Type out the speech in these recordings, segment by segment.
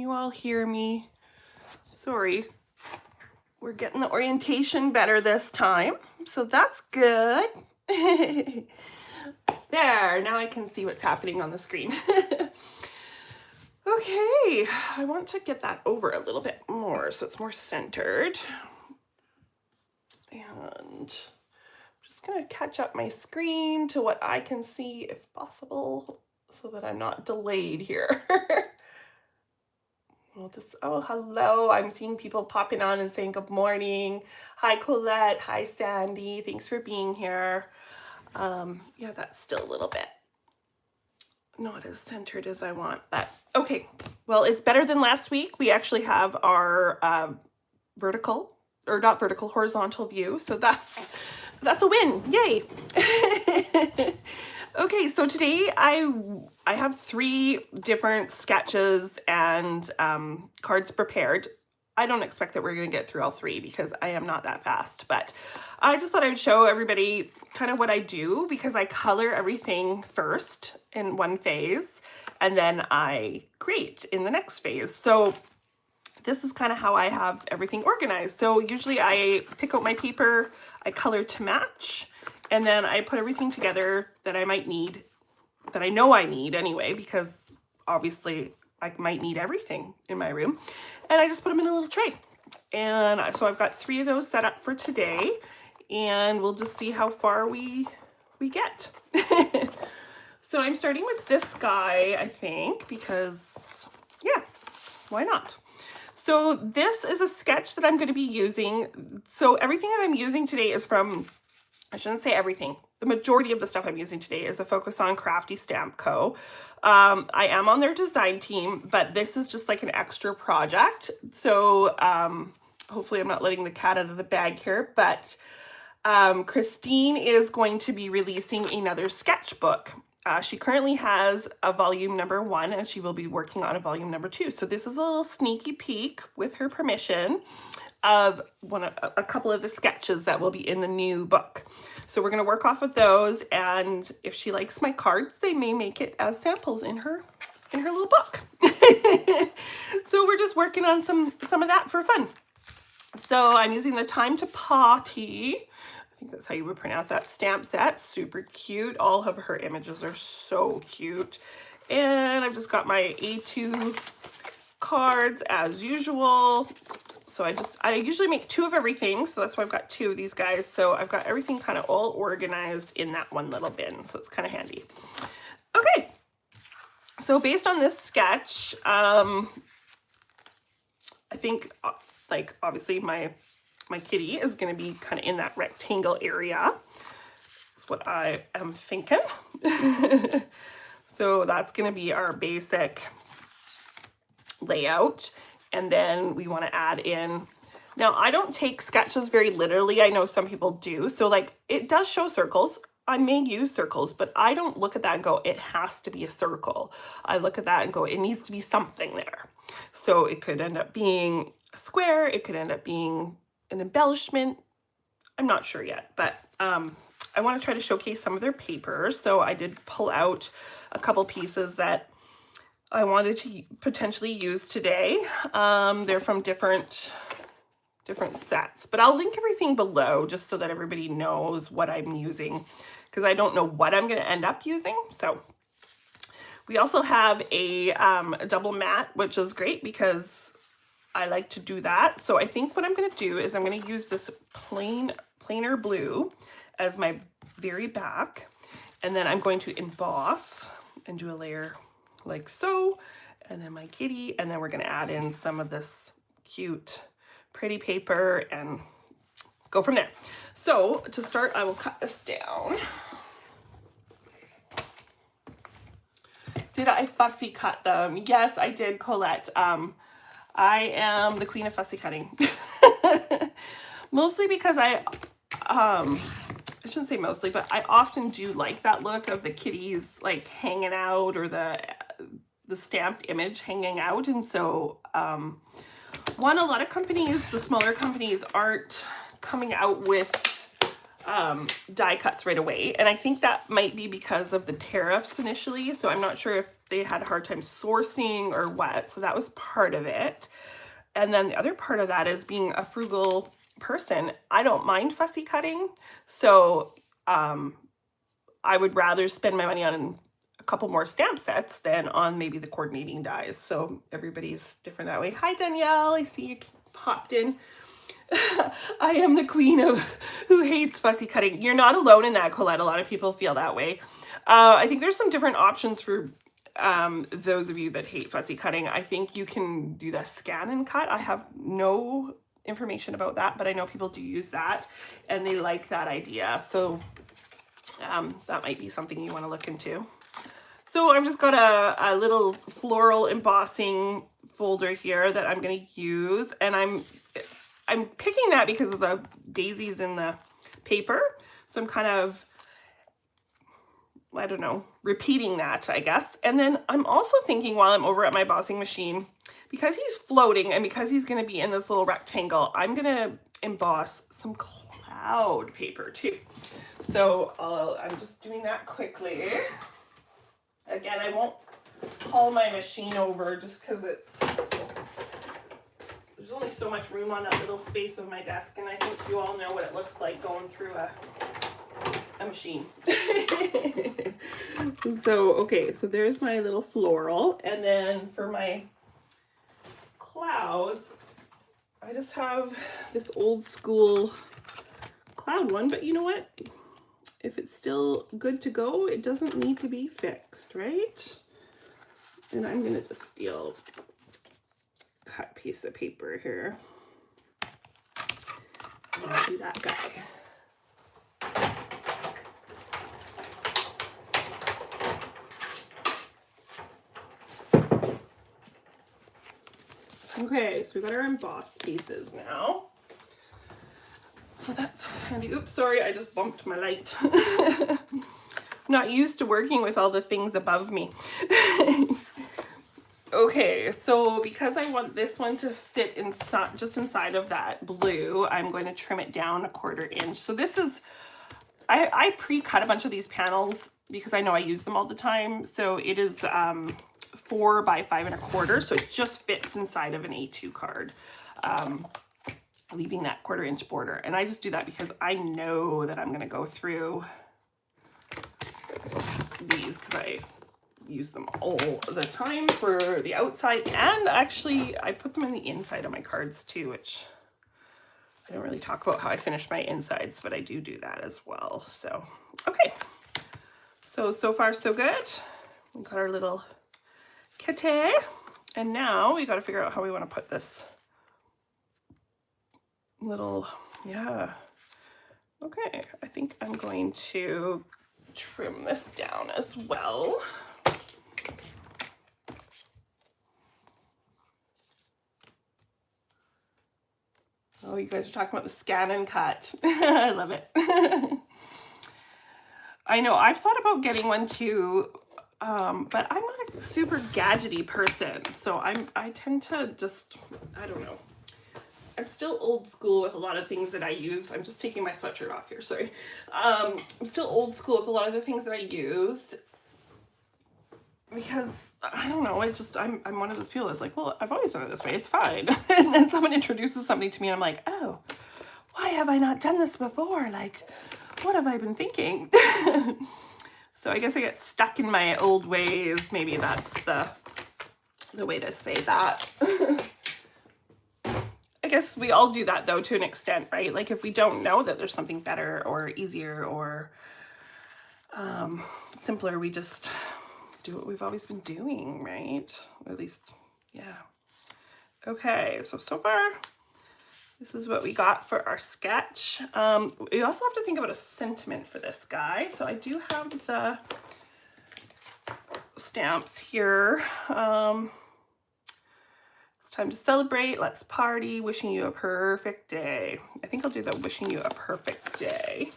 you all hear me? Sorry. We're getting the orientation better this time, so that's good. There, now I can see what's happening on the screen. Okay, I want to get that over a little bit more so it's more centered. And I'm just gonna catch up my screen to what I can see if possible so that I'm not delayed here. We'll just, oh, hello. I'm seeing people popping on and saying good morning. Hi, Colette. Hi, Sandy. Thanks for being here. Yeah, that's still a little bit not as centered as I want, but okay. Well, it's better than last week. We actually have our vertical, or not vertical, horizontal view. So that's a win. Yay. Okay, so today I have 3 different sketches and cards prepared. I don't expect that we're going to get through all 3 because I am not that fast, but I just thought I'd show everybody kind of what I do because I color everything first in one phase and then I create in the next phase. So this is kind of how I have everything organized. So usually I pick out my paper, I color to match, and then I put everything together that I might need, that I know I need anyway, because obviously I might need everything in my room. And I just put them in a little tray. And so I've got 3 of those set up for today, and we'll just see how far we get. So I'm starting with this guy, I think, because yeah, why not? So this is a sketch that I'm going to be using. So everything that I'm using today is from, I shouldn't say everything. The majority of the stuff I'm using today is a focus on Crafty Stamp Co. I am on their design team, but this is just like an extra project. So hopefully I'm not letting the cat out of the bag here, but Christine is going to be releasing another sketchbook. She currently has a volume number 1 and she will be working on a volume number 2. So this is a little sneaky peek with her permission of a couple of the sketches that will be in the new book. So we're going to work off of those, and if she likes my cards, they may make it as samples in her little book. So we're just working on some of that for fun. So I'm using the Time to Pawwty, I think that's how you would pronounce that, stamp set. Super cute. All of her images are so cute. And I've just got my A2 cards as usual. So I usually make 2 of everything, so that's why I've got 2 of these guys. So I've got everything kind of all organized in that one little bin, so it's kind of handy. Okay, so based on this sketch, I think like obviously my kitty is going to be kind of in that rectangle area. That's what I am thinking. So that's going to be our basic layout. And then we want to add in, now I don't take sketches very literally. I know some people do. So like it does show circles. I may use circles, but I don't look at that and go, it has to be a circle. I look at that and go, it needs to be something there. So it could end up being a square. It could end up being an embellishment. I'm not sure yet, but I want to try to showcase some of their papers. So I did pull out a couple pieces that I wanted to potentially use today. They're from different sets, but I'll link everything below just so that everybody knows what I'm using, because I don't know what I'm going to end up using. So we also have a double mat, which is great because I like to do that. So I think what I'm going to do is I'm going to use this plainer blue as my very back, and then I'm going to emboss and do a layer like so, and then my kitty, and then we're going to add in some of this cute pretty paper and go from there. So to start, I will cut this down. Did I fussy cut them? Yes, I did, Colette. I am the queen of fussy cutting. Mostly because I shouldn't say mostly, but I often do like that look of the kitties like hanging out, or the stamped image hanging out. And so a lot of companies, the smaller companies, aren't coming out with die cuts right away. And I think that might be because of the tariffs initially. So I'm not sure if they had a hard time sourcing or what. So that was part of it. And then the other part of that is being a frugal person. I don't mind fussy cutting. So I would rather spend my money on a couple more stamp sets than on maybe the coordinating dies. So everybody's different that way. Hi, Danielle. I see you popped in. I am the queen of who hates fussy cutting. You're not alone in that, Colette. A lot of people feel that way. I think there's some different options for those of you that hate fussy cutting. I think you can do the scan and cut. I have no information about that, but I know people do use that and they like that idea. So that might be something you want to look into. So I've just got a little floral embossing folder here that I'm going to use, and I'm picking that because of the daisies in the paper. So I'm kind of, I don't know, repeating that, I guess. And then I'm also thinking while I'm over at my embossing machine, because he's floating and because he's going to be in this little rectangle, I'm going to emboss some cloud paper too. So I'm just doing that quickly. Again, I won't haul my machine over just because there's only so much room on that little space of my desk, and I think you all know what it looks like going through a machine. So, okay, so there's my little floral, and then for my clouds, I just have this old school cloud one, but you know what? If it's still good to go, it doesn't need to be fixed, right? And I'm gonna just steal a cut piece of paper here. And I'll do that guy. Okay, so we got our embossed pieces now. So that's handy. Oops, sorry, I just bumped my light. Not used to working with all the things above me. Okay, so because I want this one to sit inside, just inside of that blue, I'm going to trim it down 1/4 inch. So this is, I pre-cut a bunch of these panels because I know I use them all the time. So it is 4 by 5 1/4, so it just fits inside of an A2 card. Leaving that 1/4 inch border. And I just do that because I know that I'm going to go through these because I use them all the time for the outside, and actually I put them in the inside of my cards too, which I don't really talk about how I finish my insides, but I do that as well. So, okay. So far so good. We got our little kitty, and now we got to figure out how we want to put this little, yeah. Okay, I think I'm going to trim this down as well. Oh, you guys are talking about the scan and cut. I love it. I know, I've thought about getting one too, but I'm not a super gadgety person. So I tend to just, I don't know. I'm still old school with a lot of things that I use. I'm just taking my sweatshirt off here, sorry. I'm still old school with a lot of the things that I use because, I don't know, it's just, I'm one of those people that's like, well, I've always done it this way, it's fine. And then someone introduces something to me and I'm like, oh, why have I not done this before? Like, what have I been thinking? So I guess I get stuck in my old ways. Maybe that's the way to say that. I guess we all do that though, to an extent, right? Like if we don't know that there's something better or easier or simpler, we just do what we've always been doing, right? Or at least, yeah. Okay, so far, this is what we got for our sketch. We also have to think about a sentiment for this guy. So I do have the stamps here. Time to celebrate, let's party, wishing you a perfect day. I think I'll do the wishing you a perfect day.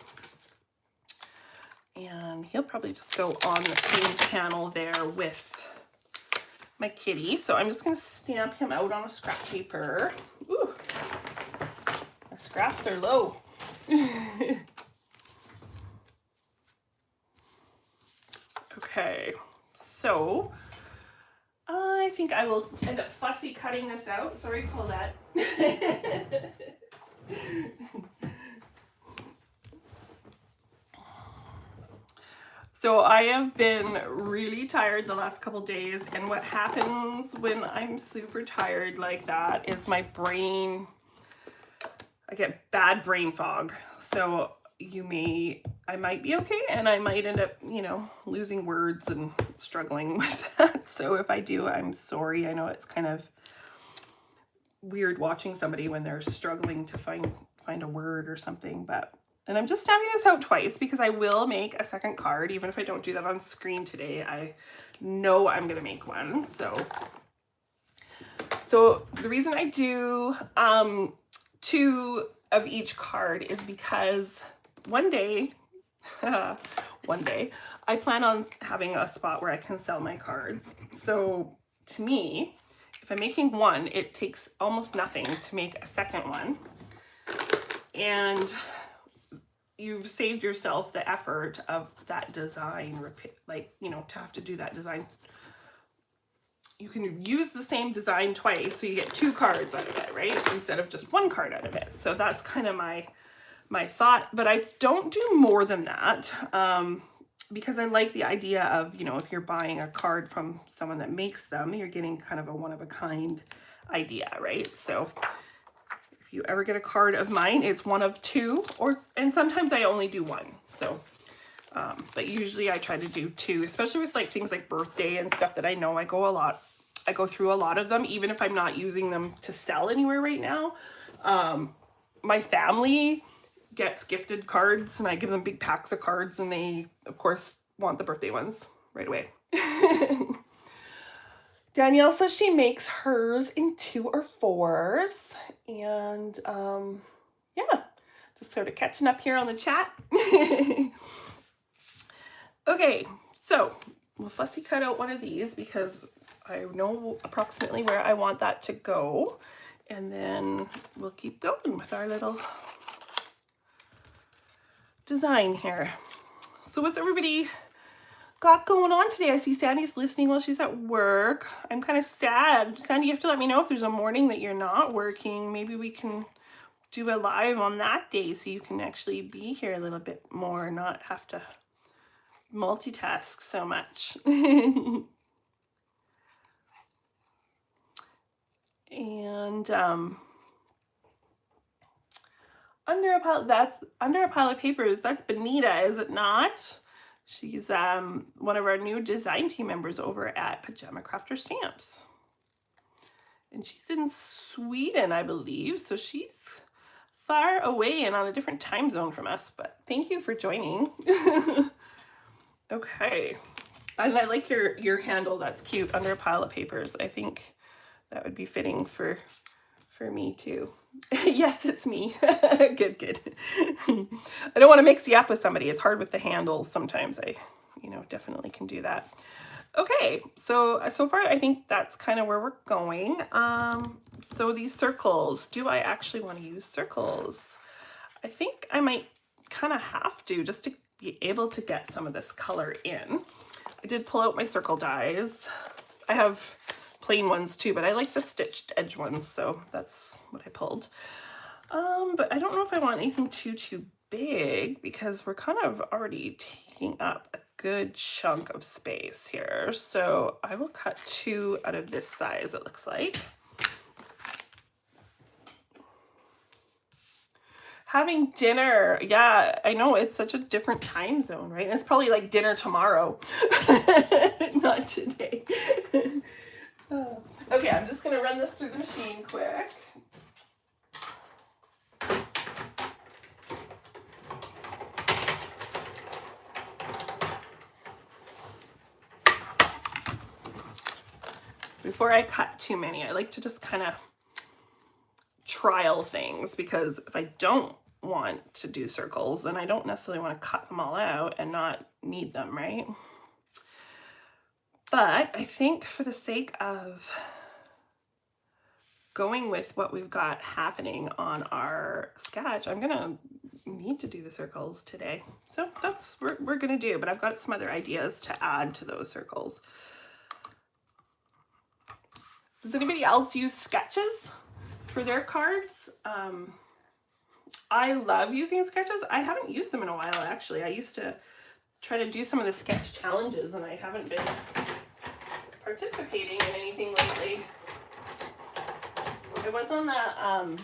And he'll probably just go on the same panel there with my kitty. So I'm just going to stamp him out on a scrap paper. Ooh, my scraps are low. Okay, so I think I will end up fussy cutting this out. Sorry, Paulette. So I have been really tired the last couple days, and what happens when I'm super tired like that is my brain, I get bad brain fog. So I might be okay, and I might end up, you know, losing words and struggling with that. So if I do, I'm sorry. I know it's kind of weird watching somebody when they're struggling to find a word or something, but, and I'm just stamping this out twice because I will make a second card. Even if I don't do that on screen today, I know I'm gonna make one. So the reason I do 2 of each card is because one day I plan on having a spot where I can sell my cards. So to me, if I'm making one, it takes almost nothing to make a second one. And you've saved yourself the effort of that design, like, you know, to have to do that design. You can use the same design twice, so you get 2 cards out of it, right? Instead of just 1 card out of it. So that's kind of my thought, but I don't do more than that because I like the idea of, you know, if you're buying a card from someone that makes them, you're getting kind of a one-of-a-kind idea, right? So if you ever get a card of mine, it's 1 of 2, and sometimes I only do 1. So, but usually I try to do 2, especially with like things like birthday and stuff that I know I go through a lot of them, even if I'm not using them to sell anywhere right now. My family gets gifted cards, and I give them big packs of cards, and they of course want the birthday ones right away. Danielle says she makes hers in 2 or 4s, and yeah, just sort of catching up here on the chat. Okay, so we'll fussy cut out one of these because I know approximately where I want that to go, and then we'll keep going with our little design here. So what's everybody got going on today? I see Sandy's listening while she's at work. I'm kind of sad. Sandy, you have to let me know if there's a morning that you're not working. Maybe we can do a live on that day so you can actually be here a little bit more, not have to multitask so much. And under a pile of papers, that's Benita, is it not? She's one of our new design team members over at Pajama Crafter Stamps, and she's in Sweden, I believe, so she's far away and on a different time zone from us, but thank you for joining. Okay, and I like your handle. That's cute, under a pile of papers. I think that would be fitting for me too. Yes, it's me. Good. I don't want to mix you up with somebody. It's hard with the handles sometimes. I, you know, definitely can do that. Okay, so far I think that's kind of where we're going. So these circles, do I actually want to use circles? I think I might kind of have to, just to be able to get some of this color in. I did pull out my circle dies. I have plain ones too, but I like the stitched edge ones, so that's what I pulled. But I don't know if I want anything too big because we're kind of already taking up a good chunk of space here. So I will cut 2 out of this size, it looks like. Having dinner, yeah, I know, it's such a different time zone, right? And it's probably like dinner tomorrow, not today. Okay, I'm just gonna run this through the machine quick. Before I cut too many, I like to just kind of trial things, because if I don't want to do circles, then I don't necessarily want to cut them all out and not need them, right? But I think for the sake of going with what we've got happening on our sketch, I'm gonna need to do the circles today. So that's what we're gonna do, but I've got some other ideas to add to those circles. Does anybody else use sketches for their cards? I love using sketches. I haven't used them in a while, actually. I used to try to do some of the sketch challenges, and I haven't been participating in anything lately. I was on the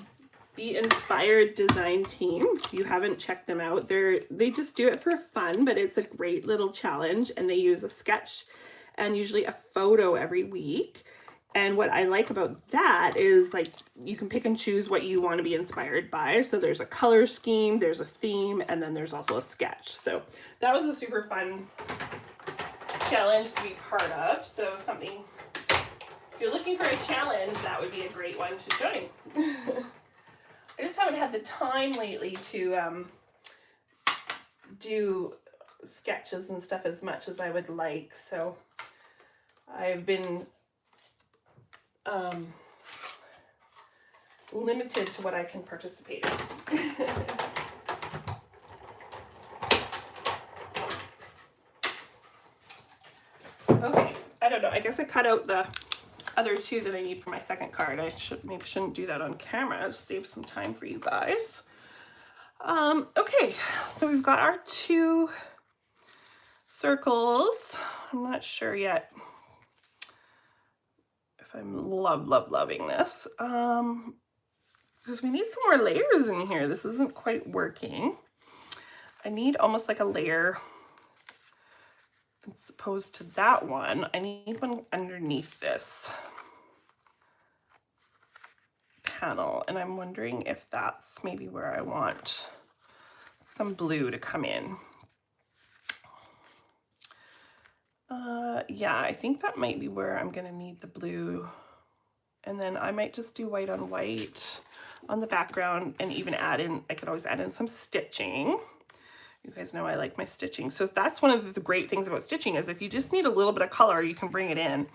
Be Inspired design team. If you haven't checked them out, they just do it for fun, but it's a great little challenge, and they use a sketch and usually a photo every week. And what I like about that is, like, you can pick and choose what you want to be inspired by. So there's a color scheme, there's a theme, and then there's also a sketch. So that was a super fun challenge to be part of. So something, if you're looking for a challenge, that would be a great one to join. I just haven't had the time lately to do sketches and stuff as much as I would like. So I've been limited to what I can participate in. Okay, I don't know. I guess I cut out the other two that I need for my second card. I maybe shouldn't do that on camera. Just save some time for you guys. Okay, so we've got our two circles. I'm not sure yet if I'm loving this, because we need some more layers in here. This isn't quite working. I need almost like a layer as opposed to that one. I need one underneath this panel, and I'm wondering if that's maybe where I want some blue to come in. Yeah, I think that might be where I'm gonna need the blue. And then I might just do white on white on the background, and even add in, I could always add in some stitching. You guys know I like my stitching. So that's one of the great things about stitching, is if you just need a little bit of color, you can bring it in.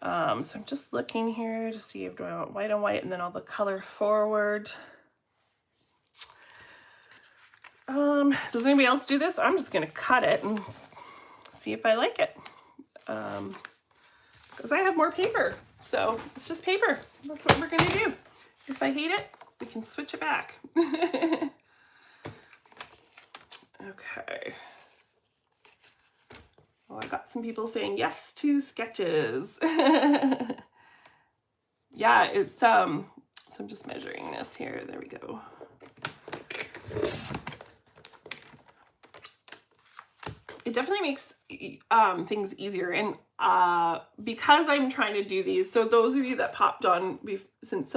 So I'm just looking here to see if do I want white on white, and then all the color forward. Does anybody else do this? I'm just gonna cut it and see if I like it. Because I have more paper, so it's just paper. That's what we're gonna do. If I hate it, we can switch it back. Okay. Well, I got some people saying yes to sketches. Yeah, it's so I'm just measuring this here. There we go. It definitely makes things easier, and because I'm trying to do these, so those of you that popped on since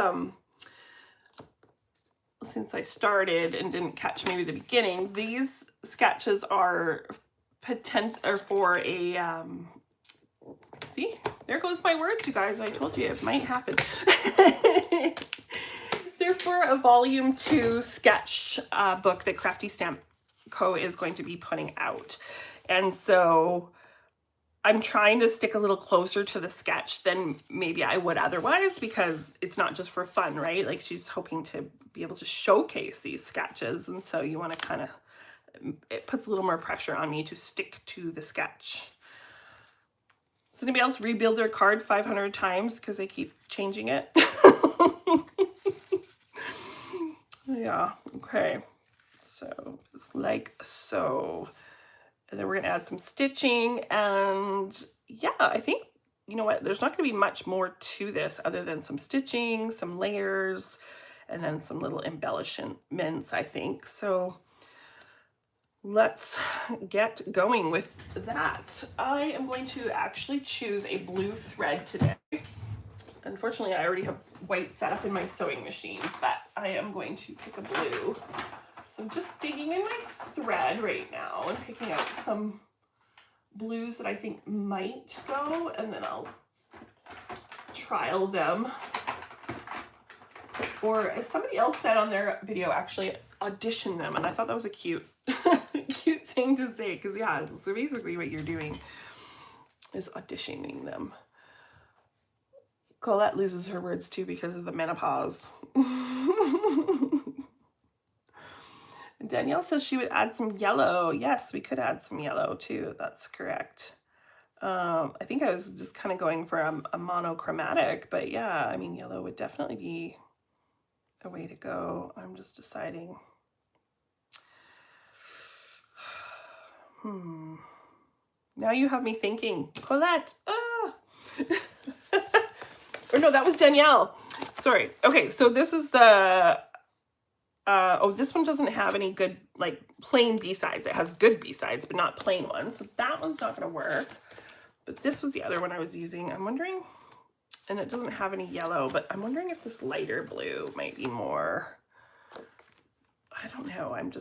I started and didn't catch maybe the beginning, these sketches are for a see, there goes my words, you guys. I told you it might happen. They're for a volume 2 sketch book that Crafty Stamp Co is going to be putting out. And so I'm trying to stick a little closer to the sketch than maybe I would otherwise, because it's not just for fun, right? Like, she's hoping to be able to showcase these sketches. And so you want to kind of, it puts a little more pressure on me to stick to the sketch. Does anybody else rebuild their card 500 times because they keep changing it? Yeah, okay. So it's like so. And then we're gonna add some stitching, and yeah, I think, you know what, there's not gonna be much more to this other than some stitching, some layers, and then some little embellishments, I think. So let's get going with that. I am going to actually choose a blue thread today. Unfortunately, I already have white set up in my sewing machine, but I am going to pick a blue. So I'm just digging in my thread right now and picking out some blues that I think might go, and then I'll trial them. Or, as somebody else said on their video, actually audition them, and I thought that was a cute cute thing to say, because yeah, so basically what you're doing is auditioning them. Colette loses her words too because of the menopause. Danielle says she would add some yellow. Yes, we could add some yellow too. That's correct. I think I was just kind of going for a monochromatic, but yeah, I mean, yellow would definitely be a way to go. I'm just deciding. Now you have me thinking, Colette. Ah. Or no, that was Danielle. Sorry. Okay, so this is the, oh, this one doesn't have any good, like, plain B-sides. It has good B-sides, but not plain ones. So that one's not going to work. But this was the other one I was using. I'm wondering, and it doesn't have any yellow, but I'm wondering if this lighter blue might be more, I don't know. I'm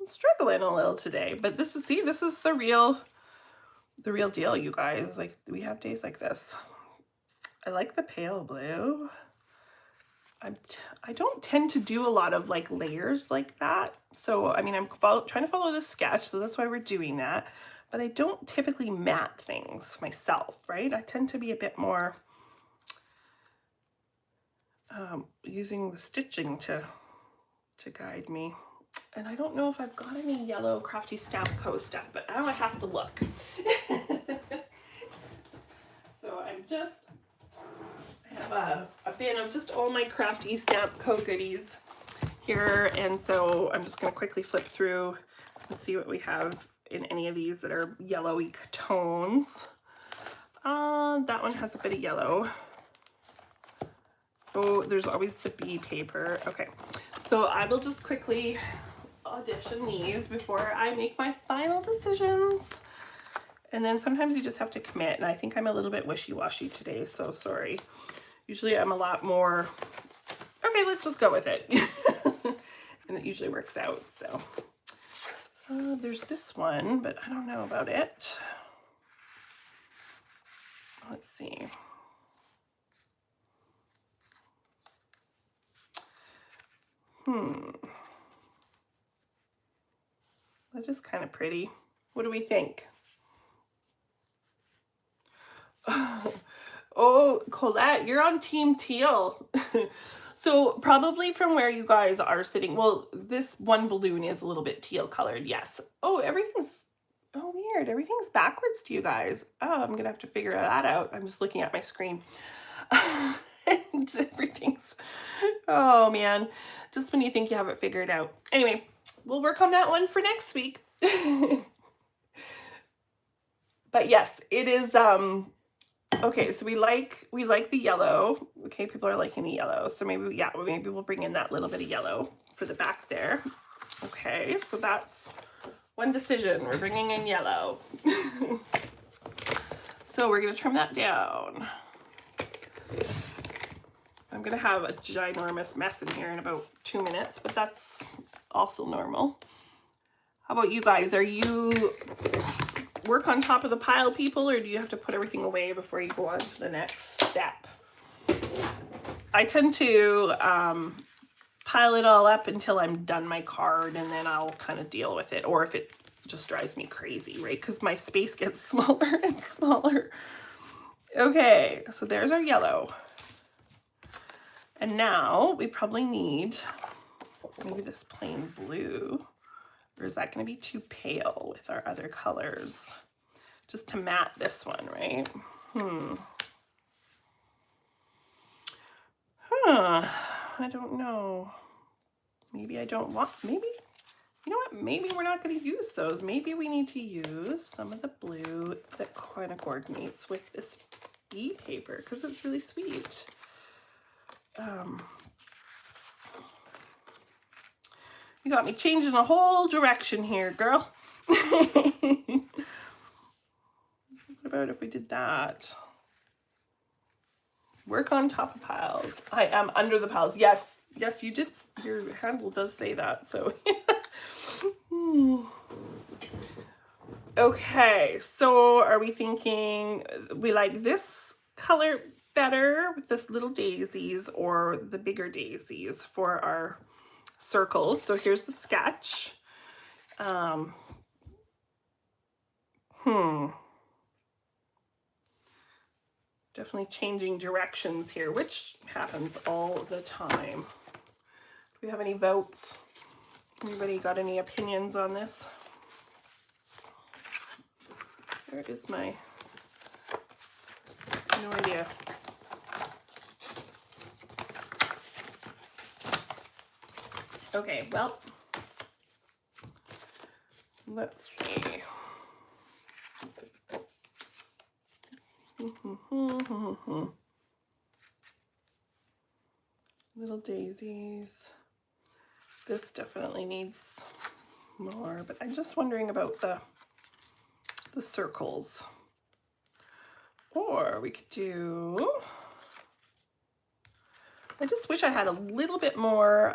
struggling a little today. But this is, see, this is the real deal, you guys. Like, we have days like this. I like the pale blue. I don't tend to do a lot of like layers like that. So, I mean, I'm trying to follow this sketch, so that's why we're doing that. But I don't typically matte things myself, right? I tend to be a bit more using the stitching to guide me. And I don't know if I've got any yellow Crafty Stamp Co stuff, but now I have to look. So I have a bin of just all my Crafty Stamp Co goodies here, and so I'm just going to quickly flip through and see what we have in any of these that are yellowy tones. That one has a bit of yellow. Oh, there's always the bee paper. Okay, so I will just quickly audition these before I make my final decisions. And then sometimes you just have to commit, and I think I'm a little bit wishy-washy today, so sorry. Usually I'm a lot more, okay, let's just go with it. And it usually works out, so. There's this one, but I don't know about it. Let's see. That is kind of pretty. What do we think? Oh, Colette, you're on Team Teal. So probably from where you guys are sitting, well, this one balloon is a little bit teal colored, yes. Oh, oh, weird. Everything's backwards to you guys. Oh, I'm gonna have to figure that out. I'm just looking at my screen. And everything's, oh man, just when you think you have it figured out. Anyway, we'll work on that one for next week. But yes, it is, okay, so we like the yellow. Okay, people are liking the yellow. So maybe, yeah, maybe we'll bring in that little bit of yellow for the back there. Okay, so that's one decision. We're bringing in yellow. So we're gonna trim that down. I'm gonna have a ginormous mess in here in about 2 minutes, but that's also normal. How about you guys? Are you work on top of the pile people, or do you have to put everything away before you go on to the next step? I tend to pile it all up until I'm done my card, and then I'll kind of deal with it, or if it just drives me crazy, right? Because my space gets smaller and smaller. Okay, so there's our yellow. And now we probably need maybe this plain blue. Or is that going to be too pale with our other colors? Just to matte this one, right? I don't know. Maybe I don't want, maybe, you know what? Maybe we're not going to use those. Maybe we need to use some of the blue that kind of coordinates with this bee paper because it's really sweet. You got me changing a whole direction here, girl. What about if we did that? Work on top of piles. I am under the piles. Yes, yes, you did. Your handle does say that, so. Okay, so are we thinking we like this color better with this little daisies or the bigger daisies for our circles? So here's the sketch. Definitely changing directions here, which happens all the time. Do we have any votes? Anybody got any opinions on this? Where is my, no idea. Okay, well, let's see. Little daisies. This definitely needs more, but I'm just wondering about the circles. Or we could do, I just wish I had a little bit more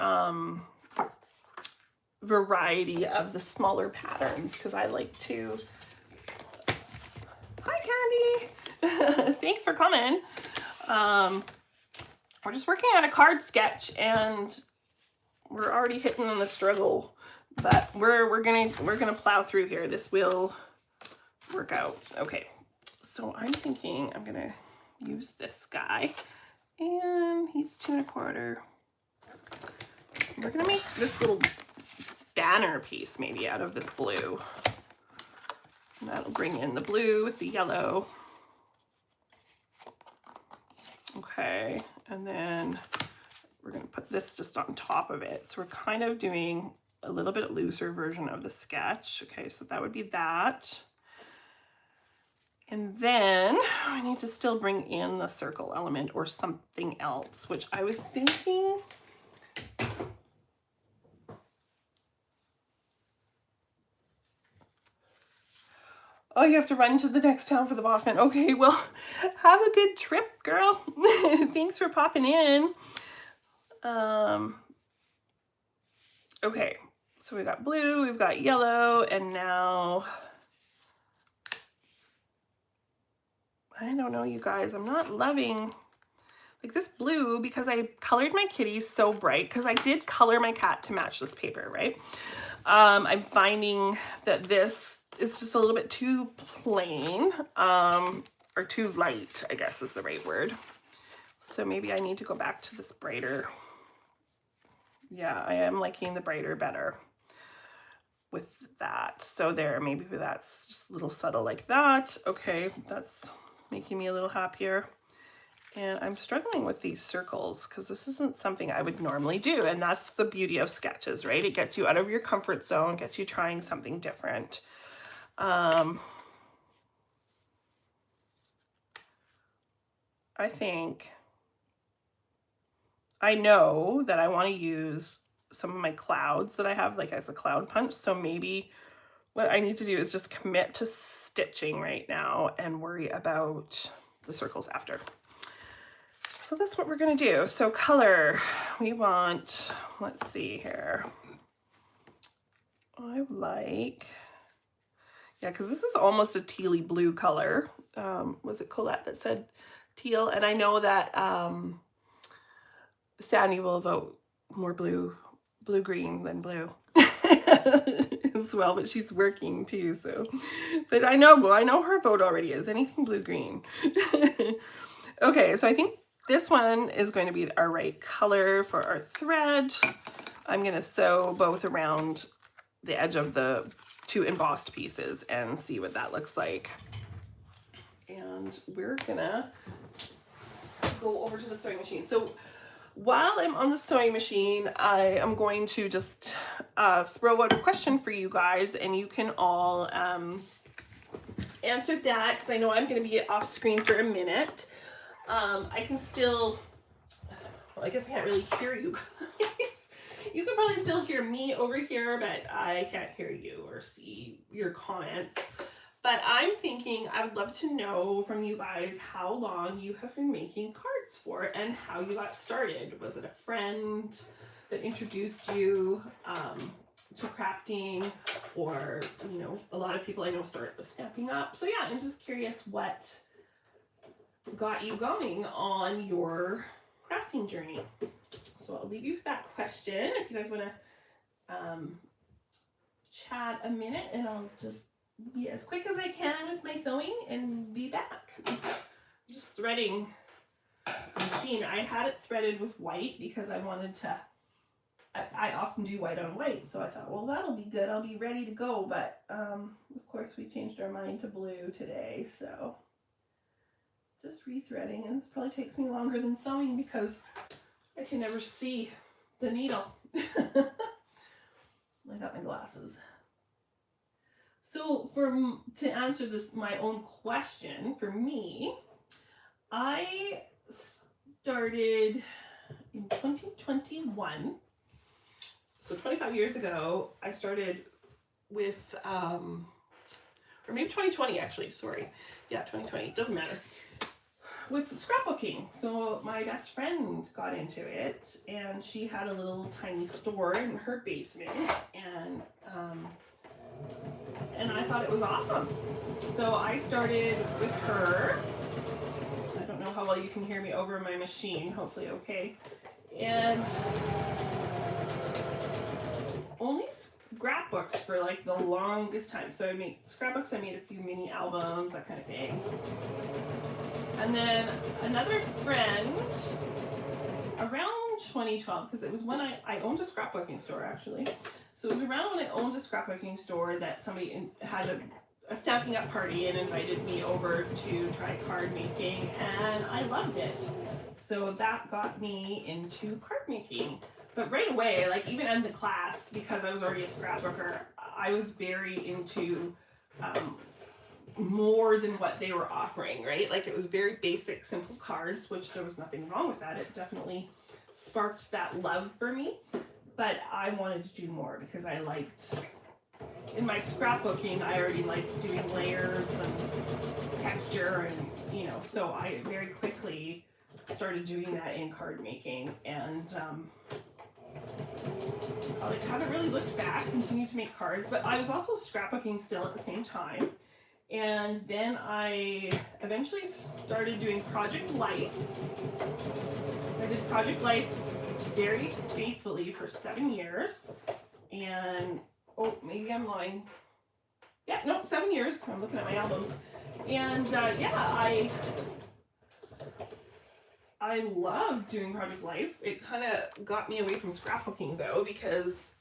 variety of the smaller patterns, because I like to, hi Candy, thanks for coming. We're just working on a card sketch and we're already hitting on the struggle, but we're gonna plow through here. This will work out. Okay, so I'm thinking I'm gonna use this guy, and he's 2 1/4. We're gonna make this little banner piece maybe out of this blue. And that'll bring in the blue with the yellow. Okay, and then we're gonna put this just on top of it. So we're kind of doing a little bit looser version of the sketch. Okay, so that would be that. And then I need to still bring in the circle element or something else, which I was thinking, oh, you have to run to the next town for the boss man. Okay, well, have a good trip, girl. Thanks for popping in. Okay, so we got blue, we've got yellow, and now, I don't know, you guys, I'm not loving, like this blue, because I colored my kitty so bright, because I did color my cat to match this paper, right? I'm finding that this is just a little bit too plain, or too light, I guess is the right word. So maybe I need to go back to this brighter. Yeah, I am liking the brighter better with that. So there, maybe that's just a little subtle like that. Okay, that's making me a little happier. And I'm struggling with these circles because this isn't something I would normally do. And that's the beauty of sketches, right? It gets you out of your comfort zone, gets you trying something different. I think I know that I want to use some of my clouds that I have like as a cloud punch. So maybe what I need to do is just commit to stitching right now and worry about the circles after. So that's what we're gonna do. So color, we want, let's see here. I like, yeah, because this is almost a tealy blue color. Was it Colette that said teal? And I know that Sandy will vote more blue-green than blue as well, but she's working too, so. But I know her vote already is anything blue-green. Okay, so I think this one is going to be our right color for our thread. I'm gonna sew both around the edge of the 2 embossed pieces and see what that looks like. And we're gonna go over to the sewing machine. So while I'm on the sewing machine, I am going to just throw out a question for you guys, and you can all answer that, because I know I'm going to be off screen for a minute. I can still, well, I guess I can't really hear you guys. You can probably still hear me over here, but I can't hear you or see your comments. But I'm thinking I would love to know from you guys how long you have been making cards for and how you got started. Was it a friend that introduced you to crafting, or, you know, a lot of people I know start with Stamping Up. So yeah, I'm just curious what got you going on your crafting journey. So I'll leave you with that question if you guys want to chat a minute, and I'll just be as quick as I can with my sewing and be back. I'm just threading the machine. I had it threaded with white because I wanted to I often do white on white, so I thought, well, that'll be good. I'll be ready to go. But of course, we changed our mind to blue today, so just rethreading, and this probably takes me longer than sewing because I can never see the needle. I got my glasses. So to answer this, my own question, for me, I started in 2021. So 25 years ago, I started with, or maybe 2020 actually, sorry. Yeah, 2020, doesn't matter. With scrapbooking. So my best friend got into it, and she had a little tiny store in her basement, and I thought it was awesome. So I started with her. I don't know how well you can hear me over my machine, hopefully okay. And only scrapbooked for like the longest time. So I made scrapbooks, I made a few mini albums, that kind of thing. And then another friend around 2012, because it was when I owned a scrapbooking store actually. So it was around when I owned a scrapbooking store that somebody had a Stamping Up party and invited me over to try card making, and I loved it. So that got me into card making. But right away, like even in the class, because I was already a scrapbooker, I was very into more than what they were offering, right? Like it was very basic, simple cards, which there was nothing wrong with that. It definitely sparked that love for me. But I wanted to do more because I liked, in my scrapbooking, I already liked doing layers and texture and, you know, so I very quickly started doing that in card making, and I haven't really looked back, continued to make cards, but I was also scrapbooking still at the same time. And then I eventually started doing Project Life. I did Project Life very faithfully for 7 years, and oh, maybe I'm lying. Yeah, no, 7 years. I'm looking at my albums, and yeah, I love doing Project Life. It kind of got me away from scrapbooking though, because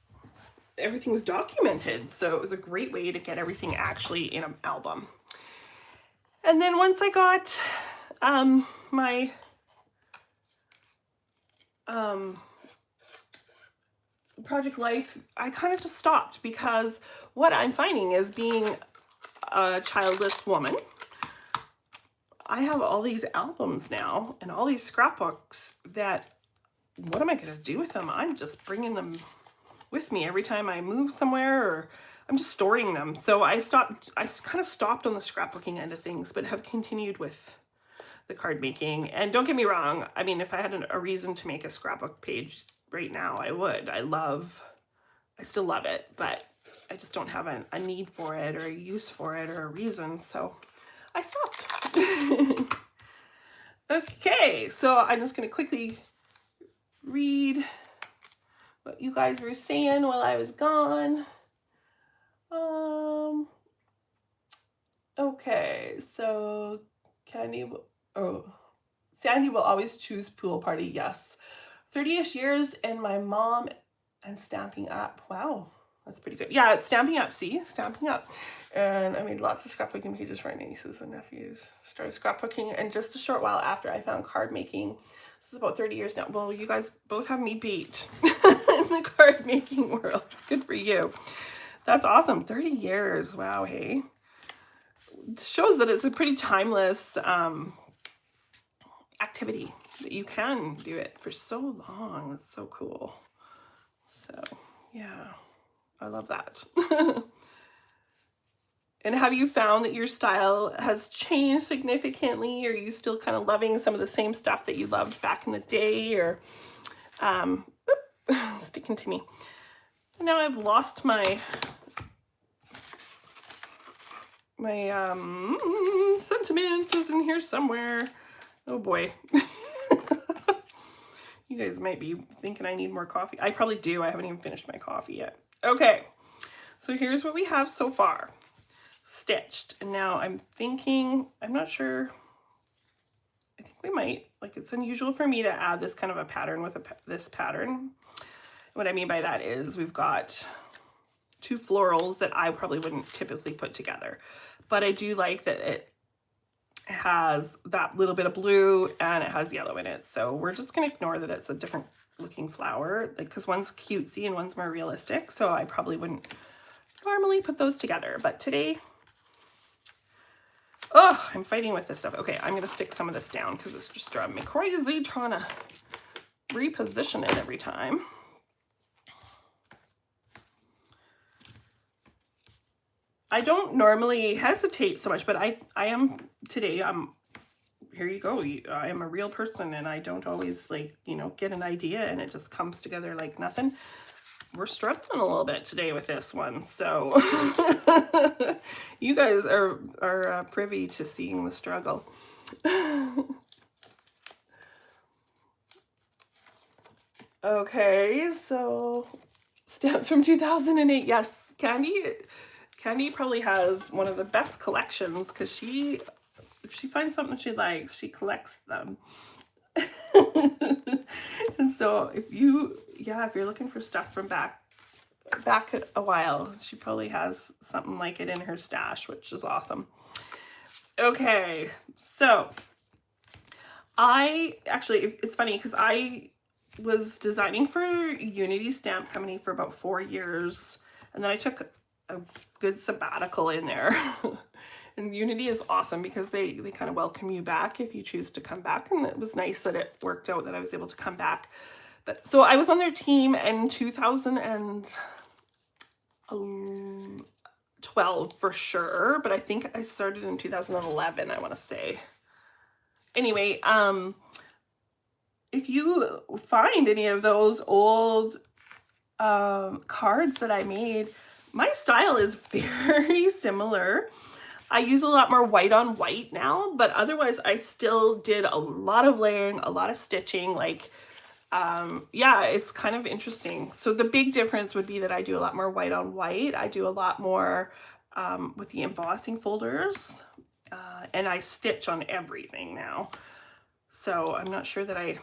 everything was documented, so it was a great way to get everything actually in an album. And then once I got my Project Life, I kind of just stopped, because what I'm finding is, being a childless woman, I have all these albums now and all these scrapbooks that, what am I going to do with them? I'm just bringing them with me every time I move somewhere, or I'm just storing them. So I kind of stopped on the scrapbooking end of things, but have continued with the card making. And don't get me wrong, I mean, if I had a reason to make a scrapbook page right now, I would. I still love it, but I just don't have a need for it or a use for it or a reason, so I stopped. Okay, so I'm just going to quickly read what you guys were saying while I was gone. Okay, so Sandy will always choose pool party. Yes, 30-ish years, and my mom and Stamping Up. Wow, that's pretty good. Yeah, it's Stamping Up. See, Stamping Up. And I made lots of scrapbooking pages for my nieces and nephews. Started scrapbooking, and just a short while after, I found card making. This is about 30 years now. Well, you guys both have me beat in the card making world. Good for you. That's awesome. 30 years. Wow, hey. It shows that it's a pretty timeless activity, that you can do it for so long. It's so cool. So, yeah, I love that. And have you found that your style has changed significantly? Or are you still kind of loving some of the same stuff that you loved back in the day? Or sticking to me. And now I've lost my sentiment is in here somewhere. Oh boy. You guys might be thinking I need more coffee. I probably do. I haven't even finished my coffee yet. Okay, so here's what we have so far stitched. And now I'm thinking, I'm not sure, I think we might, like, it's unusual for me to add this kind of a pattern with this pattern. What I mean by that is we've got 2 florals that I probably wouldn't typically put together, but I do like that it has that little bit of blue and it has yellow in it. So we're just going to ignore that it's a different looking flower, because one's cutesy and one's more realistic. So I probably wouldn't normally put those together, but today, oh, I'm fighting with this stuff. Okay, I'm going to stick some of this down because it's just driving me crazy trying to reposition it every time. I don't normally hesitate so much, but I am today. Here you go. I am a real person and I don't always, like, you know, get an idea and it just comes together like nothing. We're struggling a little bit today with this one. So you guys are privy to seeing the struggle. Okay, so stamps from 2008. Yes, Candy probably has one of the best collections, because if she finds something she likes, she collects them. And so if you're looking for stuff from back a while, she probably has something like it in her stash, which is awesome. Okay, so it's funny because I was designing for Unity Stamp Company for about 4 years, and then I took a good sabbatical in there. And Unity is awesome because they kind of welcome you back if you choose to come back, and it was nice that it worked out that I was able to come back. But so I was on their team in 2012 for sure, but I think I started in 2011, I want to say. Anyway, if you find any of those old cards that I made, my style is very similar. I use a lot more white on white now, but otherwise I still did a lot of layering, a lot of stitching. Like, yeah, it's kind of interesting. So the big difference would be that I do a lot more white on white. I do a lot more with the embossing folders, and I stitch on everything now. So I'm not sure that I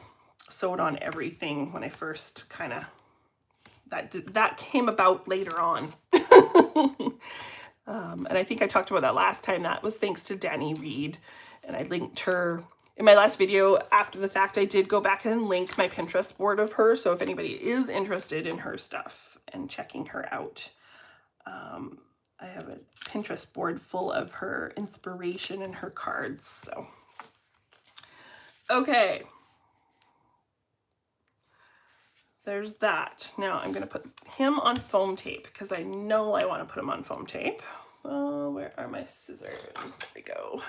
sewed on everything when I first kind of, that came about later on. And I think I talked about that last time. That was thanks to Danny Reed, and I linked her in my last video. After the fact, I did go back and link my Pinterest board of her, so if anybody is interested in her stuff and checking her out, I have a Pinterest board full of her inspiration and her cards. So okay, there's that. Now I'm going to put him on foam tape because I know I want to put him on foam tape. Oh, where are my scissors? There we go.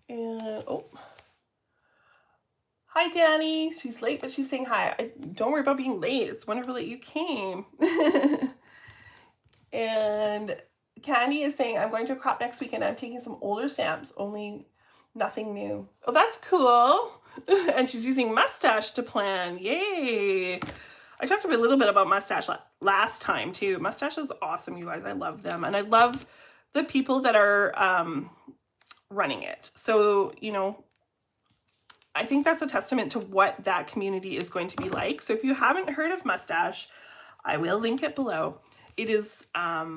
And, oh. Hi, Danny. She's late, but she's saying hi. Don't worry about being late. It's wonderful that you came. And Candy is saying, I'm going to a crop next weekend. I'm taking some older stamps, only nothing new. Oh, that's cool. And she's using Mustache to plan. Yay. I talked a little bit about Mustache last time too. Mustache is awesome, you guys. I love them. And I love the people that are running it. So, you know, I think that's a testament to what that community is going to be like. So if you haven't heard of Mustache, I will link it below. It is a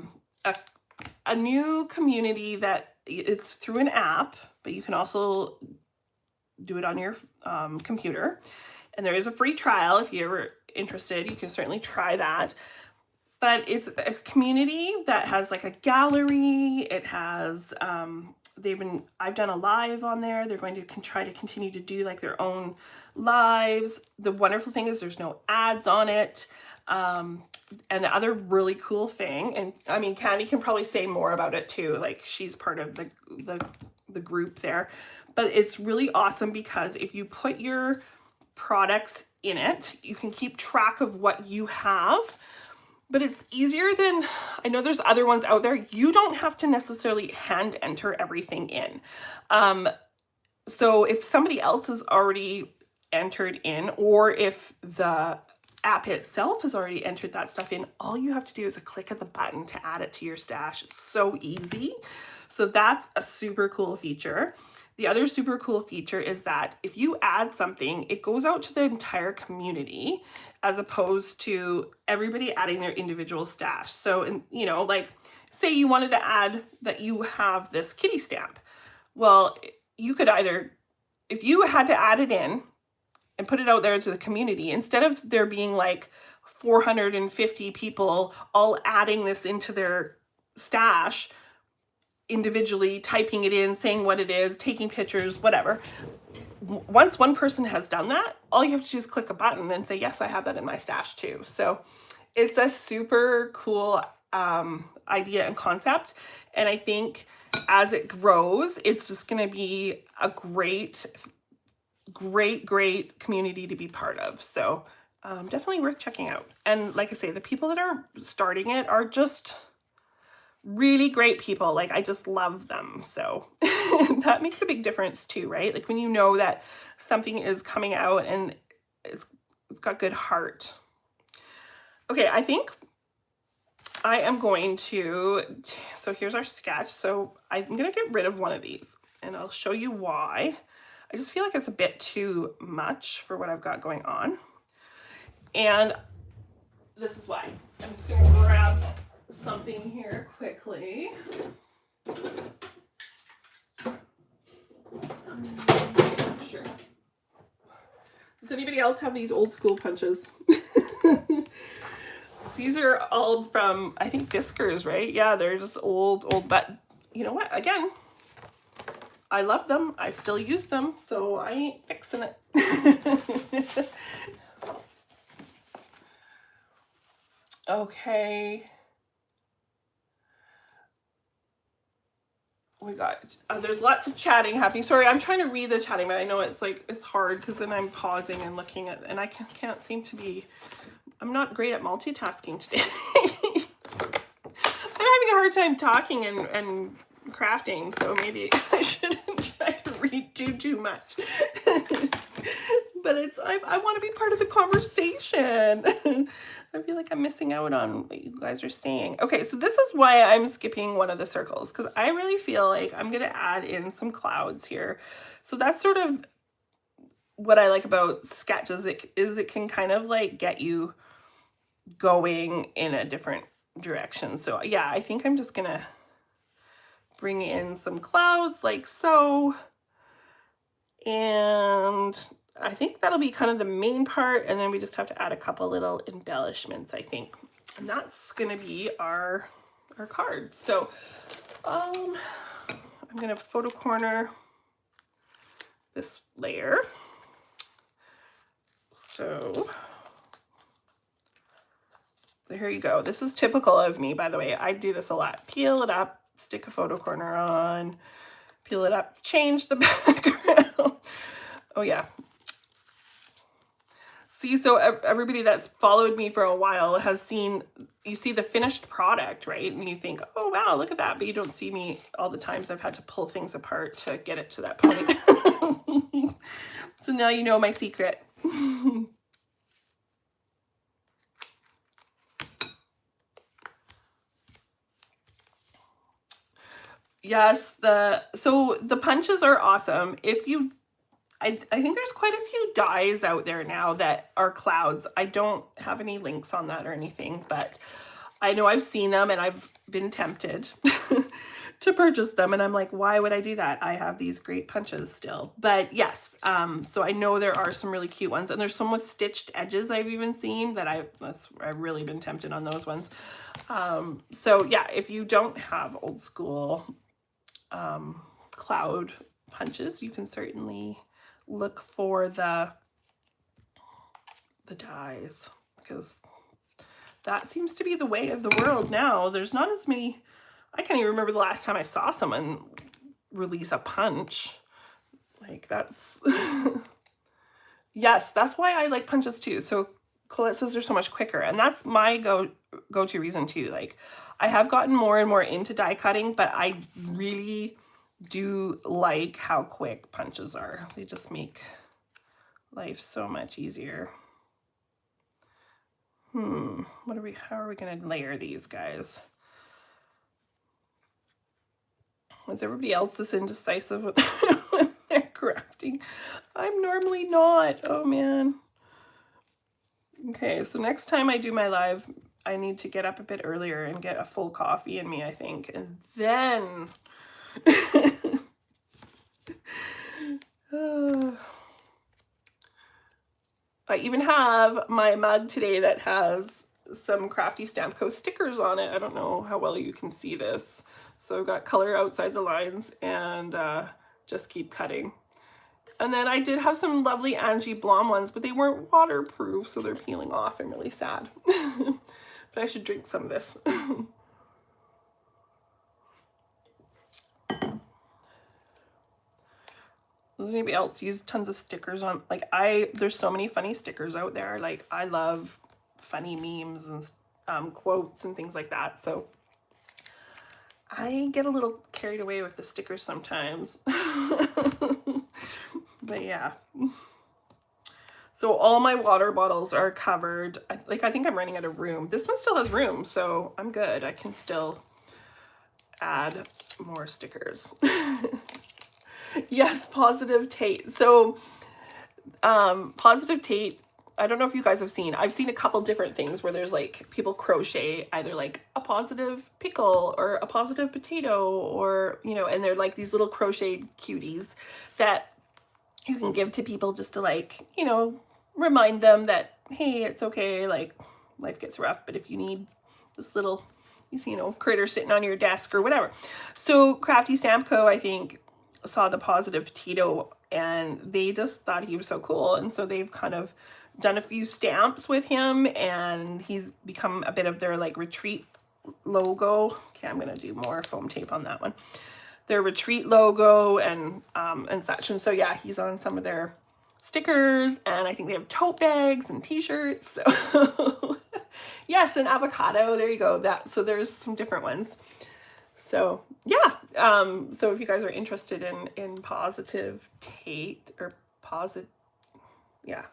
new community that it's through an app, but you can also do it on your computer. And there is a free trial. If you're ever interested, you can certainly try that. But it's a community that has like a gallery. It has, I've done a live on there. They're going to try to continue to do like their own lives. The wonderful thing is there's no ads on it. And the other really cool thing, and I mean, Candy can probably say more about it too. Like, she's part of the group there. But it's really awesome because if you put your products in it, you can keep track of what you have. But it's easier than, I know there's other ones out there. You don't have to necessarily hand enter everything in. So if somebody else has already entered in, or if the app itself has already entered that stuff in, all you have to do is a click of the button to add it to your stash. It's so easy. So that's a super cool feature. The other super cool feature is that if you add something, it goes out to the entire community as opposed to everybody adding their individual stash. So, you know, like say you wanted to add that you have this kitty stamp. Well, you could either, if you had to add it in and put it out there to the community, instead of there being like 450 people all adding this into their stash, individually typing it in, saying what it is, taking pictures, whatever. Once one person has done that, all you have to do is click a button and say, yes, I have that in my stash too. So it's a super cool idea and concept. And I think as it grows, it's just going to be a great community to be part of. So definitely worth checking out. And like I say, the people that are starting it are just really great people. Like, I just love them. So that makes a big difference too, right? Like when you know that something is coming out and it's got good heart. Okay, I think I am going to, so here's our sketch. So I'm going to get rid of one of these and I'll show you why. I just feel like it's a bit too much for what I've got going on. And this is why. I'm just going to grab something here quickly. Sure. Does anybody else have these old school punches? These are all from, I think, Fiskars, right? Yeah, they're just old, but you know what? Again, I love them. I still use them, so I ain't fixing it. Okay. We got, there's lots of chatting happening. Sorry, I'm trying to read the chatting, but I know it's like, it's hard because then I'm pausing and looking at, and I can't seem to be, I'm not great at multitasking today. I'm having a hard time talking and crafting, so maybe I shouldn't try to read too much. But it's, I want to be part of the conversation. I feel like I'm missing out on what you guys are saying. Okay, so this is why I'm skipping one of the circles, because I really feel like I'm going to add in some clouds here. So that's sort of what I like about sketches. It can kind of like get you going in a different direction. So yeah, I think I'm just going to bring in some clouds like so. And I think that'll be kind of the main part, and then we just have to add a couple little embellishments, I think. And that's gonna be our card. So I'm gonna photo corner this layer. So here you go. This is typical of me, by the way. I do this a lot. Peel it up, stick a photo corner on, peel it up, change the background. Oh yeah. See, so everybody that's followed me for a while has seen, you see the finished product, right? And you think, oh, wow, look at that. But you don't see me all the times I've had to pull things apart to get it to that point. So now you know my secret. Yes, so the punches are awesome. If you, I think there's quite a few dies out there now that are clouds. I don't have any links on that or anything, but I know I've seen them and I've been tempted to purchase them. And I'm like, why would I do that? I have these great punches still. But yes, so I know there are some really cute ones, and there's some with stitched edges I've even seen that I've really been tempted on those ones. So yeah, if you don't have old school cloud punches, you can certainly look for the dies, because that seems to be the way of the world now. There's not as many. I can't even remember the last time I saw someone release a punch. Like, that's yes, that's why I like punches too. So Colette says they're so much quicker, and that's my go-to reason too. Like, I have gotten more and more into die cutting, but I really do like how quick punches are. They just make life so much easier. How are we gonna layer these guys? Is everybody else this indecisive when they're crafting? I'm normally not. Oh man. Okay, so next time I do my live, I need to get up a bit earlier and get a full coffee in me, I think. And then I even have my mug today that has some Crafty Stamp Co stickers on it. I don't know how well you can see this. So I've got color outside the lines and just keep cutting. And then I did have some lovely Angie Blom ones, but they weren't waterproof, so they're peeling off. I'm really sad. But I should drink some of this. Does anybody else use tons of stickers on? Like there's so many funny stickers out there. Like I love funny memes and quotes and things like that. So I get a little carried away with the stickers sometimes. But yeah. So all my water bottles are covered. I think I'm running out of room. This one still has room, so I'm good. I can still add more stickers. Yes, Positive Tate. So Positive Tate, I don't know if you guys have seen. I've seen a couple different things where there's like people crochet either like a positive pickle or a positive potato, or, you know, and they're like these little crocheted cuties that you can give to people just to, like, you know, remind them that, hey, it's okay, like life gets rough, but if you need this little, you know, critter sitting on your desk or whatever. So Crafty Stamp Co, I think, saw the positive potato and they just thought he was so cool, and so they've kind of done a few stamps with him, and he's become a bit of their like retreat logo. Okay, I'm gonna do more foam tape on that one. Their retreat logo and such. And so yeah, he's on some of their stickers, and I think they have tote bags and t-shirts. So yes, an avocado, there you go. So there's some different ones. So yeah, so if you guys are interested in Positive Tate, or yeah,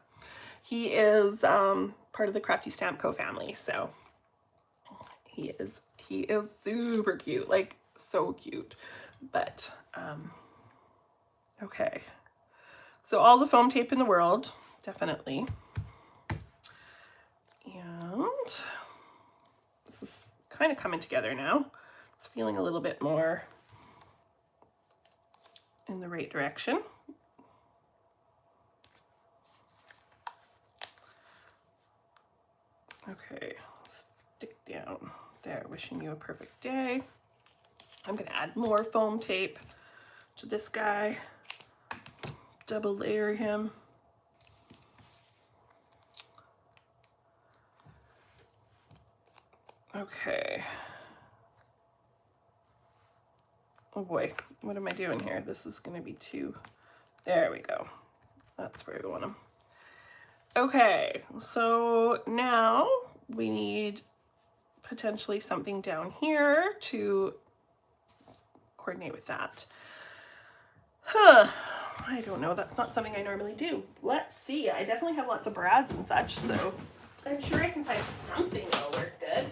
he is part of the Crafty Stamp Co family. So he is super cute, like so cute. But okay, so all the foam tape in the world, definitely. And this is kind of coming together now. It's feeling a little bit more in the right direction. Okay, stick down there. Wishing you a perfect day. I'm gonna add more foam tape to this guy, double layer him. Okay. Oh boy, what am I doing here? This is gonna be too, there we go. That's where we want them. Okay, so now we need potentially something down here to coordinate with that. I don't know, that's not something I normally do. Let's see, I definitely have lots of brads and such, so I'm sure I can find something that'll work good.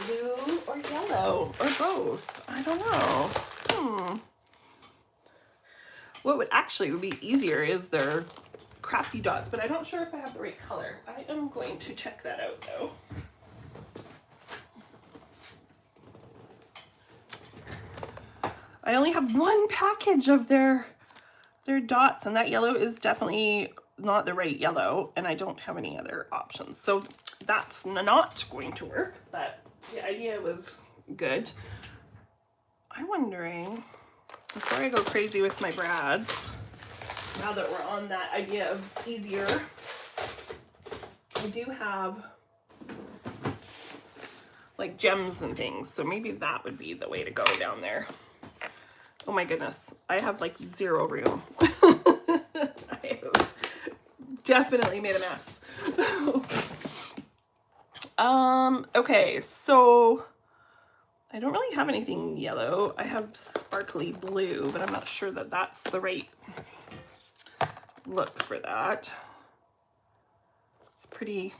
Blue or yellow or both, I don't know. What would be easier is their crafty dots, but I'm not sure if I have the right color. I am going to check that out though. I only have one package of their dots, and that yellow is definitely not the right yellow, and I don't have any other options. So that's not going to work, but the idea was good. I'm wondering, before I go crazy with my brads, now that we're on that idea of easier, I do have like gems and things, so maybe that would be the way to go down there. Oh my goodness, I have like zero room. I have definitely made a mess. Okay, so I don't really have anything yellow. I have sparkly blue, but I'm not sure that that's the right look for that. It's pretty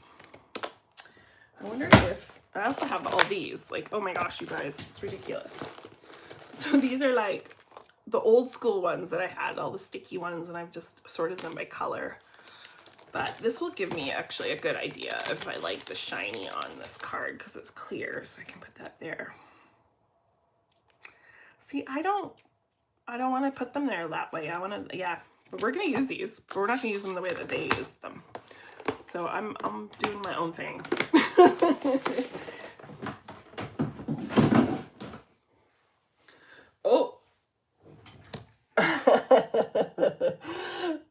I wonder if, I also have all these, like, oh my gosh, you guys, it's ridiculous. So these are like the old school ones that I had, all the sticky ones, and I've just sorted them by color. But this will give me actually a good idea if I like the shiny on this card because it's clear, so I can put that there. See, I don't want to put them there that way. I want to, yeah, but we're going to use these, but we're not going to use them the way that they use them. So I'm doing my own thing. Oh.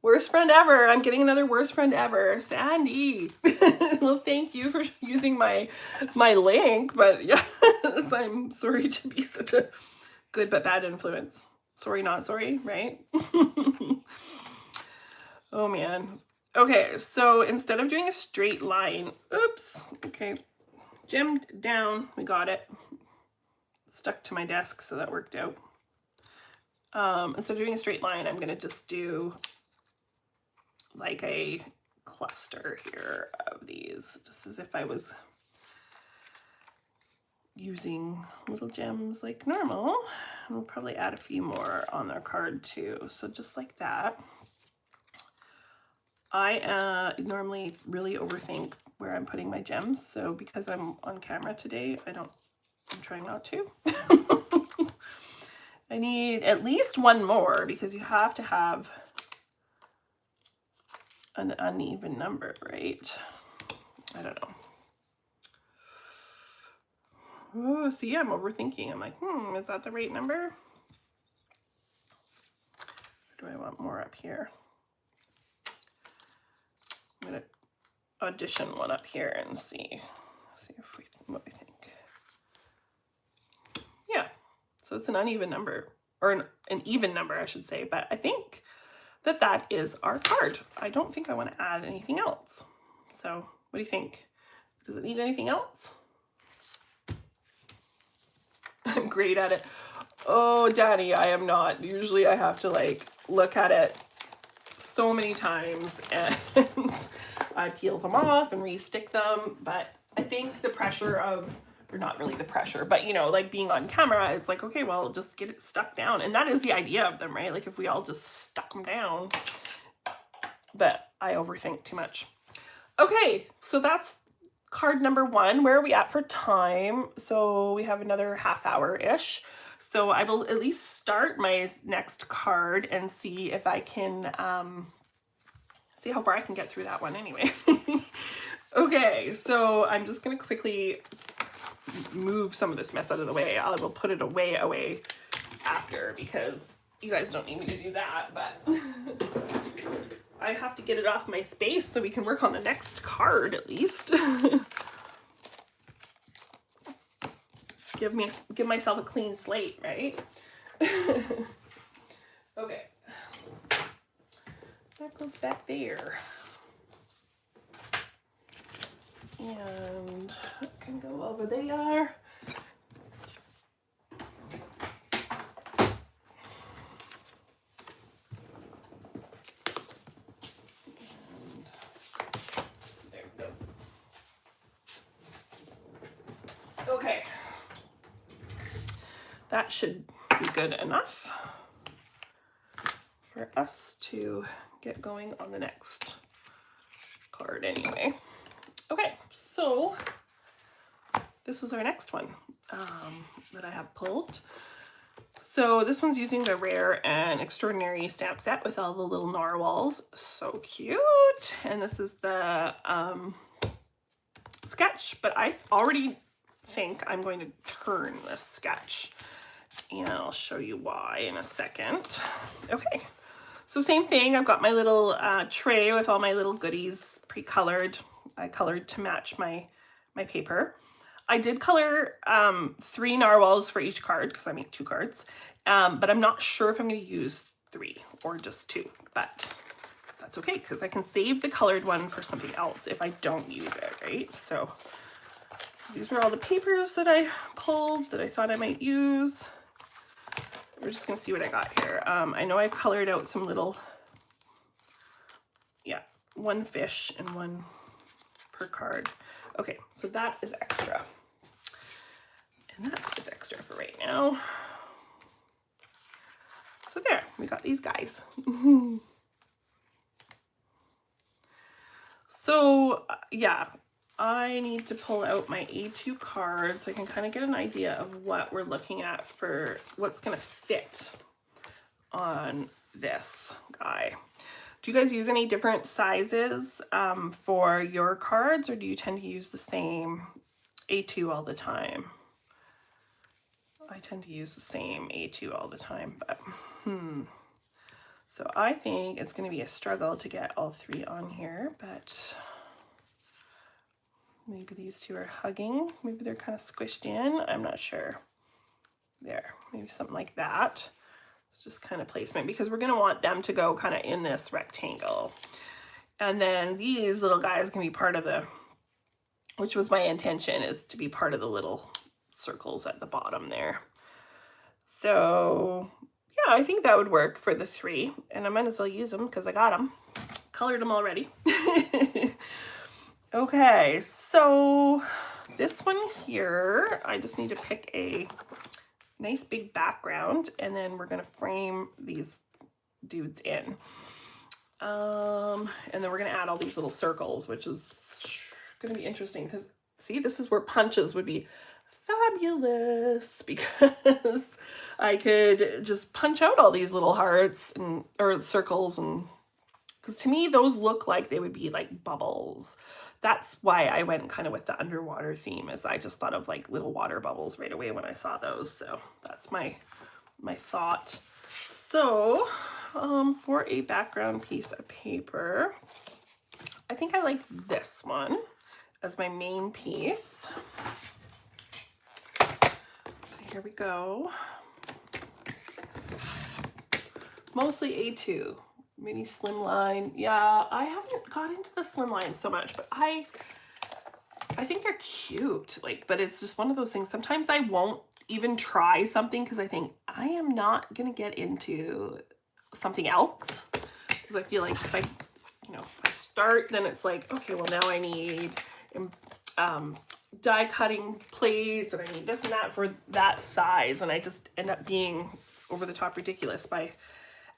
Worst friend ever. I'm getting another worst friend ever. Sandy. Well, thank you for using my link, but yes, I'm sorry to be such a good but bad influence. Sorry, not sorry, right? Oh man. Okay, so instead of doing a straight line, oops, okay, gemmed down, we got it. Stuck to my desk, so that worked out. Instead of doing a straight line, I'm gonna just do like a cluster here of these, just as if I was using little gems like normal. And we'll probably add a few more on their card too. So just like that. I normally really overthink where I'm putting my gems. So because I'm on camera today, I'm trying not to. I need at least one more because you have to have an uneven number, right? I don't know. Oh, see, I'm overthinking. I'm like, is that the right number? Or do I want more up here? I'm gonna audition one up here and see what we think. Yeah, so it's an uneven number, or an even number, I should say, but I think that is our card. I don't think I want to add anything else. So what do you think? Does it need anything else? I'm great at it. Oh, Danny, I am not. Usually I have to like look at it so many times and I peel them off and re-stick them. But I think the pressure of, or not really the pressure, but you know, like being on camera, it's like, okay, well, just get it stuck down. And that is the idea of them, right? Like if we all just stuck them down, but I overthink too much. Okay, so that's card number 1. Where are we at for time? So we have another half hour-ish. So I will at least start my next card and see if I can, see how far I can get through that one anyway. Okay, so I'm just gonna quickly move some of this mess out of the way. I will put it away after because you guys don't need me to do that, but I have to get it off my space so we can work on the next card at least. Give myself a clean slate, right? Okay. That goes back there. And it can go over there. Okay, that should be good enough for us to get going on the next card anyway. Okay, so this is our next one that I have pulled. So this one's using the Rare and Extraordinary stamp set with all the little narwhals. So cute. And this is the sketch, but I already think I'm going to turn this sketch and I'll show you why in a second. Okay, so same thing. I've got my little tray with all my little goodies pre-colored. I colored to match my paper. I did color 3 narwhals for each card because I make 2 cards, but I'm not sure if I'm going to use 3 or just 2, but that's okay because I can save the colored one for something else if I don't use it, right? So these were all the papers that I pulled that I thought I might use. We're just going to see what I got here. I know I've colored out some little, yeah, 1 fish and 1 per card. Okay, so that is extra. And that is extra for right now. So there, we got these guys. So yeah, I need to pull out my A2 card so I can kind of get an idea of what we're looking at for what's going to fit on this guy. Do you guys use any different sizes for your cards, or do you tend to use the same A2 all the time? I tend to use the same A2 all the time, but so I think it's going to be a struggle to get all three on here, but maybe these two are hugging. Maybe they're kind of squished in. I'm not sure. There, maybe something like that. It's just kind of placement, because we're going to want them to go kind of in this rectangle. And then these little guys can be part of the, which was my intention, is to be part of the little circles at the bottom there. So yeah, I think that would work for the three, and I might as well use them because I got them. Colored them already. Okay, so this one here, I just need to pick a nice big background, and then we're going to frame these dudes in. And then we're going to add all these little circles, which is going to be interesting because, see, this is where punches would be fabulous, because I could just punch out all these little hearts and or circles, and because to me those look like they would be like bubbles. That's why I went kind of with the underwater theme, is I just thought of like little water bubbles right away when I saw those. So that's my thought. So for a background piece of paper, I think I like this one as my main piece. Here we go. Mostly A2, maybe slimline. Yeah, I haven't got into the slimline so much, but I think they're cute. Like, but it's just one of those things. Sometimes I won't even try something because I think I am not gonna get into something else, because I feel like if I start, then it's like, okay, well now I need die cutting plates, and I need this and that for that size, and I just end up being over the top ridiculous by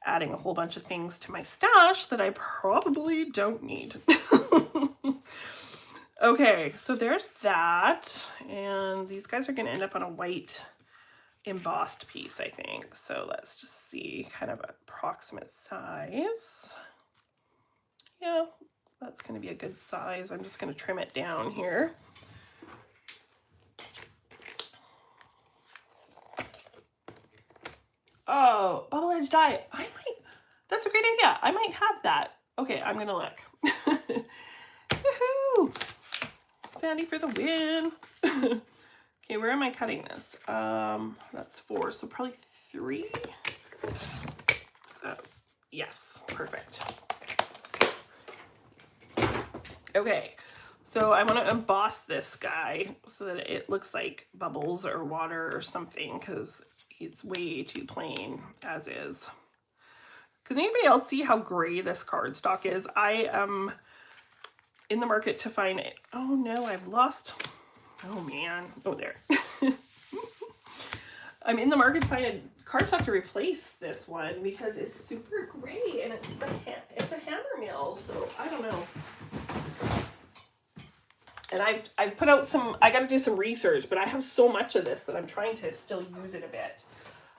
adding a whole bunch of things to my stash that I probably don't need. Okay, so there's that, and these guys are going to end up on a white embossed piece, I think. So let's just see kind of approximate size. Yeah, that's going to be a good size. I'm just going to trim it down here. Oh, bubble edge die. That's a great idea. I might have that. Okay, I'm gonna look. Woohoo! Sandy for the win. Okay, where am I cutting this? That's 4, so probably 3. So, yes, perfect. Okay, so I want to emboss this guy so that it looks like bubbles or water or something, because it's way too plain as is. Can anybody else see how gray this cardstock is? I am in the market to find it. Oh no, I've lost. Oh man. Oh, there. I'm in the market to find a cardstock to replace this one because it's super gray and it's a hammer mill. So I don't know. And I've put out some, I got to do some research, but I have so much of this that I'm trying to still use it a bit.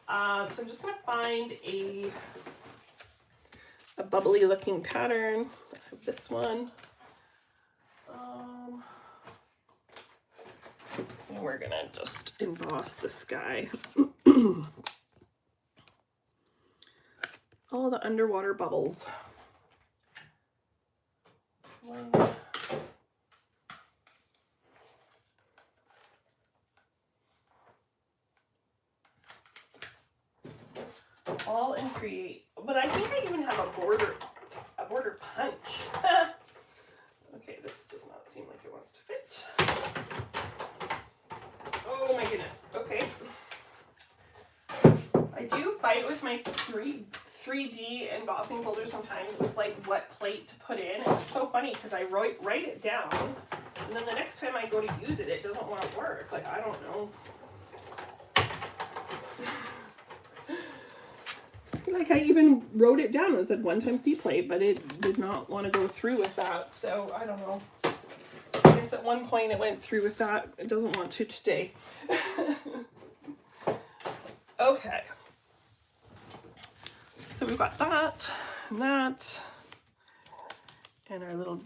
So I'm just going to find a bubbly looking pattern. I have this one. And we're going to just emboss this guy. All the underwater bubbles. All in create, but I think I even have a border punch. Okay, this does not seem like it wants to fit. Oh my goodness. Okay. I do fight with my 3D embossing folder sometimes with like what plate to put in. It's so funny because I write it down time I go to use it, it doesn't want to work. Like, I don't know. Like, I even wrote it down and said 1 C plate, but it did not want to go through with that. So I don't know. I guess at one point it went through with that. It doesn't want to today. Okay. So we've got that and that. And our little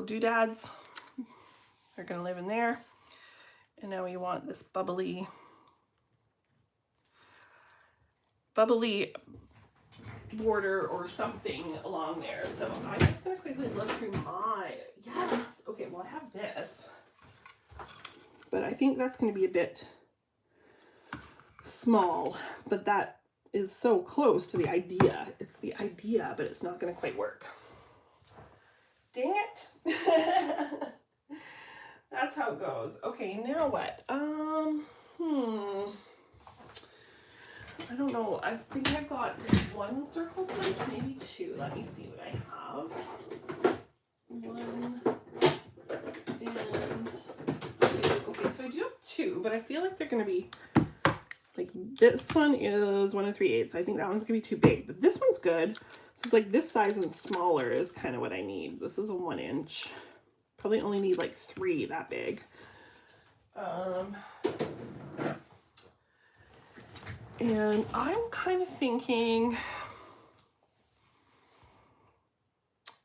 doodads are going to live in there. And now we want this bubbly border or something along there. So I'm just going to quickly look through my, yes, okay, well I have this, but I think that's going to be a bit small, but that is so close to the idea. It's the idea, but it's not going to quite work. Dang it. That's how it goes. Okay, now what? I don't know. I think I've got 1 circle punch, maybe 2. Let me see what I have. 1 and 2. Okay, so I do have 2, but I feel like they're going to be, like, this one is 1 3/8. I think that one's going to be too big, but this one's good. So it's like this size and smaller is kind of what I need. This is a 1 inch. Probably only need like 3 that big. And I'm kind of thinking,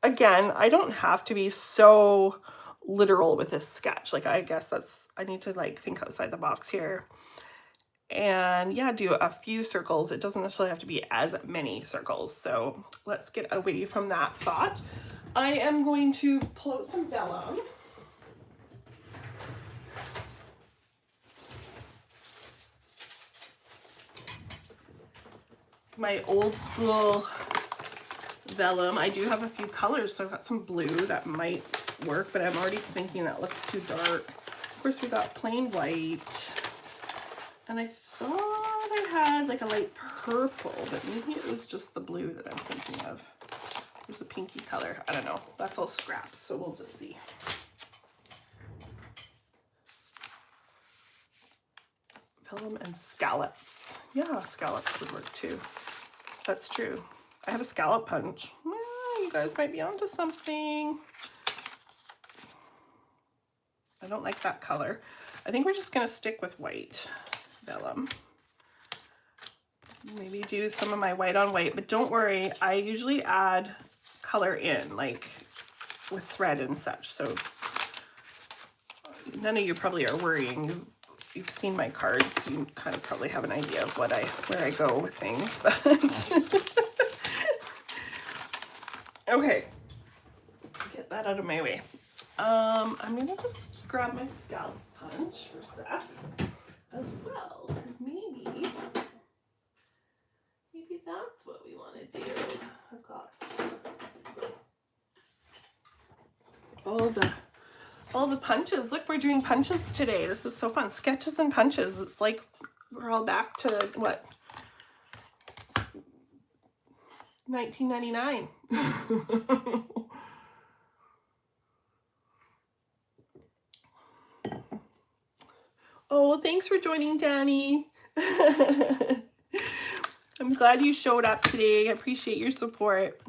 again, I don't have to be so literal with this sketch. Like, I guess I need to like think outside the box here. And yeah, do a few circles. It doesn't necessarily have to be as many circles. So let's get away from that thought. I am going to pull out some vellum. My old school vellum. I do have a few colors, so I've got some blue that might work, but I'm already thinking that looks too dark. Of course, we got plain white, and I thought I had like a light purple, but maybe it was just the blue that I'm thinking of. There's a pinky color. I don't know. That's all scraps, so we'll just see. Vellum and scallops. Yeah, scallops would work too. That's true. I have a scallop punch. Well, you guys might be onto something. I don't like that color. I think we're just gonna stick with white vellum. Maybe do some of my white on white, but don't worry, I usually add color in, like with thread and such. So none of you probably are worrying. You've seen my cards, you kind of probably have an idea of where I go with things, but okay, get that out of my way. I'm gonna just grab my scallop punch for a sec as well, because maybe that's what we want to do. I've got all the punches. Look, we're doing punches today. This is so fun. Sketches and punches. It's like we're all back to what? 1999. Oh, thanks for joining, Danny. I'm glad you showed up today. I appreciate your support.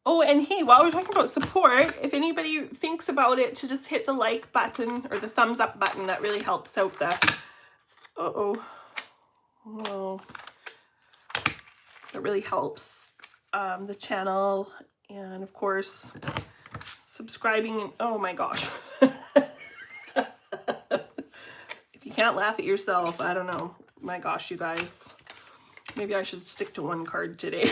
Oh, and hey, while we're talking about support, if anybody thinks about it, to just hit the like button or the thumbs up button, that really helps out the, that really helps the channel. And of course, subscribing, and oh my gosh. If you can't laugh at yourself, I don't know. My gosh, you guys. Maybe I should stick to 1 card today.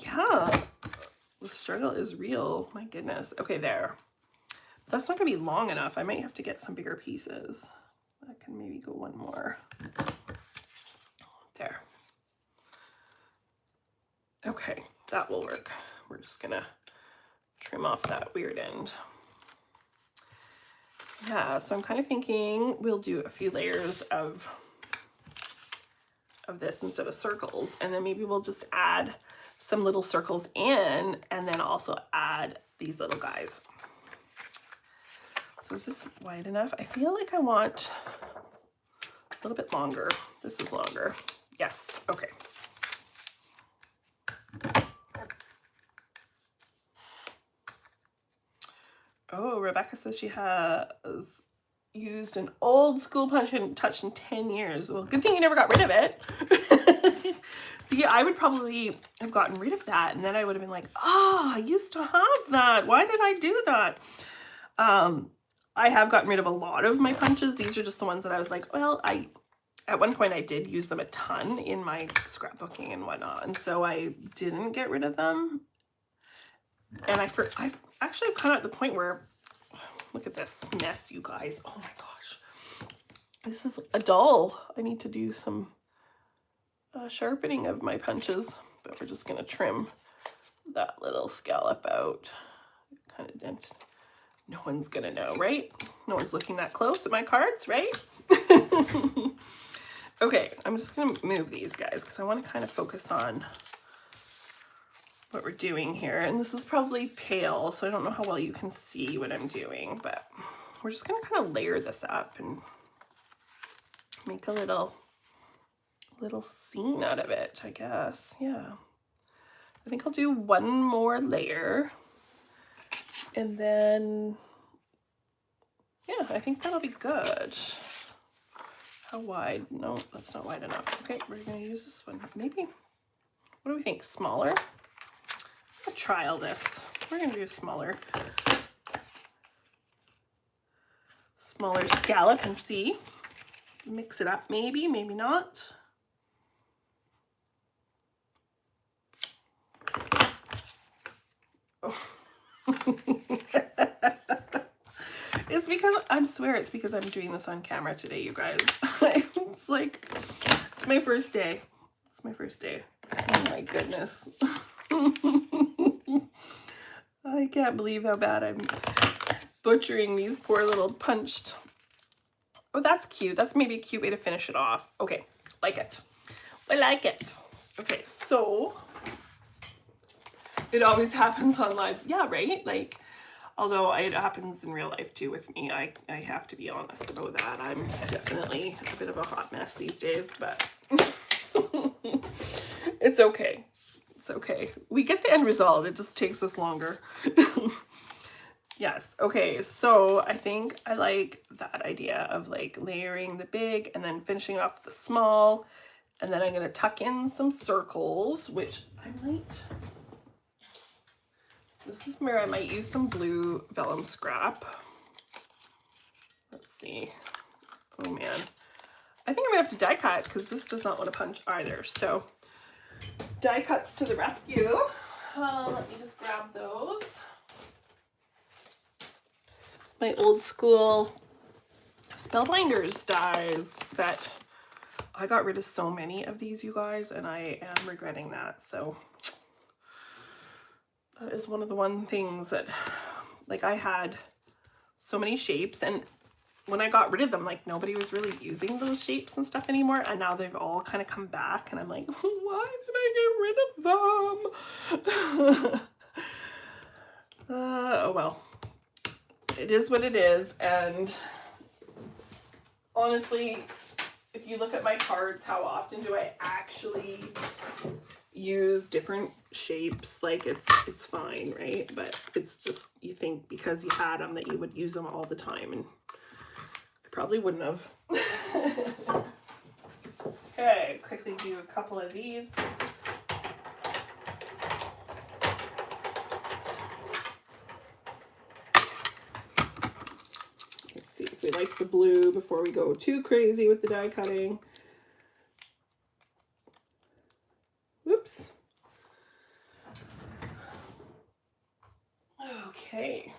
Yeah, the struggle is real. My goodness. Okay, there. That's not gonna be long enough. I might have to get some bigger pieces. I can maybe go 1 more. There. Okay, that will work. We're just gonna trim off that weird end. Yeah, so I'm kind of thinking we'll do a few layers of this instead of circles, and then maybe we'll just add some little circles in, and then also add these little guys. So is this wide enough? I feel like I want a little bit longer. This is longer. Yes, okay. Oh, Rebecca says she has used an old school punch and touch in 10 years. Well, good thing you never got rid of it. See, I would probably have gotten rid of that, and then I would have been like, oh, I used to have that. Why did I do that? I have gotten rid of a lot of my punches. These are just the ones that I was like, well, at one point I did use them a ton in my scrapbooking and whatnot, and so I didn't get rid of them. And I actually kind of at the point where, look at this mess, you guys. Oh my gosh. This is a dull. I need to do some sharpening of my punches, but we're just going to trim that little scallop out. Kind of dented. No one's going to know, right? No one's looking that close at my cards, right? Okay, I'm just going to move these guys because I want to kind of focus on what we're doing here. And this is probably pale, so I don't know how well you can see what I'm doing, but we're just going to kind of layer this up and make a little scene out of it, I guess. Yeah. I think I'll do one more layer, and then, yeah, I think that'll be good. How wide? No, that's not wide enough. Okay, we're going to use this one. Maybe, what do we think? Smaller? I'll trial this. We're going to do a smaller scallop and see. Mix it up, maybe, maybe not. Oh. It's because, I swear it's because I'm doing this on camera today, you guys. It's like, it's my first day. It's my first day. Oh my goodness. I can't believe how bad I'm butchering these poor little punched. Oh, that's cute. That's maybe a cute way to finish it off. Okay, like it. I like it. Okay, so it always happens on lives. Yeah, right? Like, although it happens in real life too with me. I have to be honest about that. I'm definitely a bit of a hot mess these days, but it's okay. It's okay. We get the end result. It just takes us longer. Yes. Okay. So I think I like that idea of like layering the big and then finishing off the small. And then I'm going to tuck in some circles, which I might, this is where I might use some blue vellum scrap. Let's see. Oh man. I think I'm going to have to die cut because this does not want to punch either. So die cuts to the rescue. Let me just grab those. My old school Spellbinders dies that I got rid of so many of these, you guys, and I am regretting that. So that is one of the one things that, like, I had so many shapes, and when I got rid of them, like, nobody was really using those shapes and stuff anymore, and now they've all kind of come back, and I'm like, why did I get rid of them? Oh well, it is what it is. And honestly, if you look at my cards, how often do I actually use different shapes? Like, it's fine, right? But it's just, you think because you had them that you would use them all the time, and I probably wouldn't have. Okay, quickly do a couple of these. Let's see if we like the blue before we go too crazy with the die cutting. Whoops. Okay.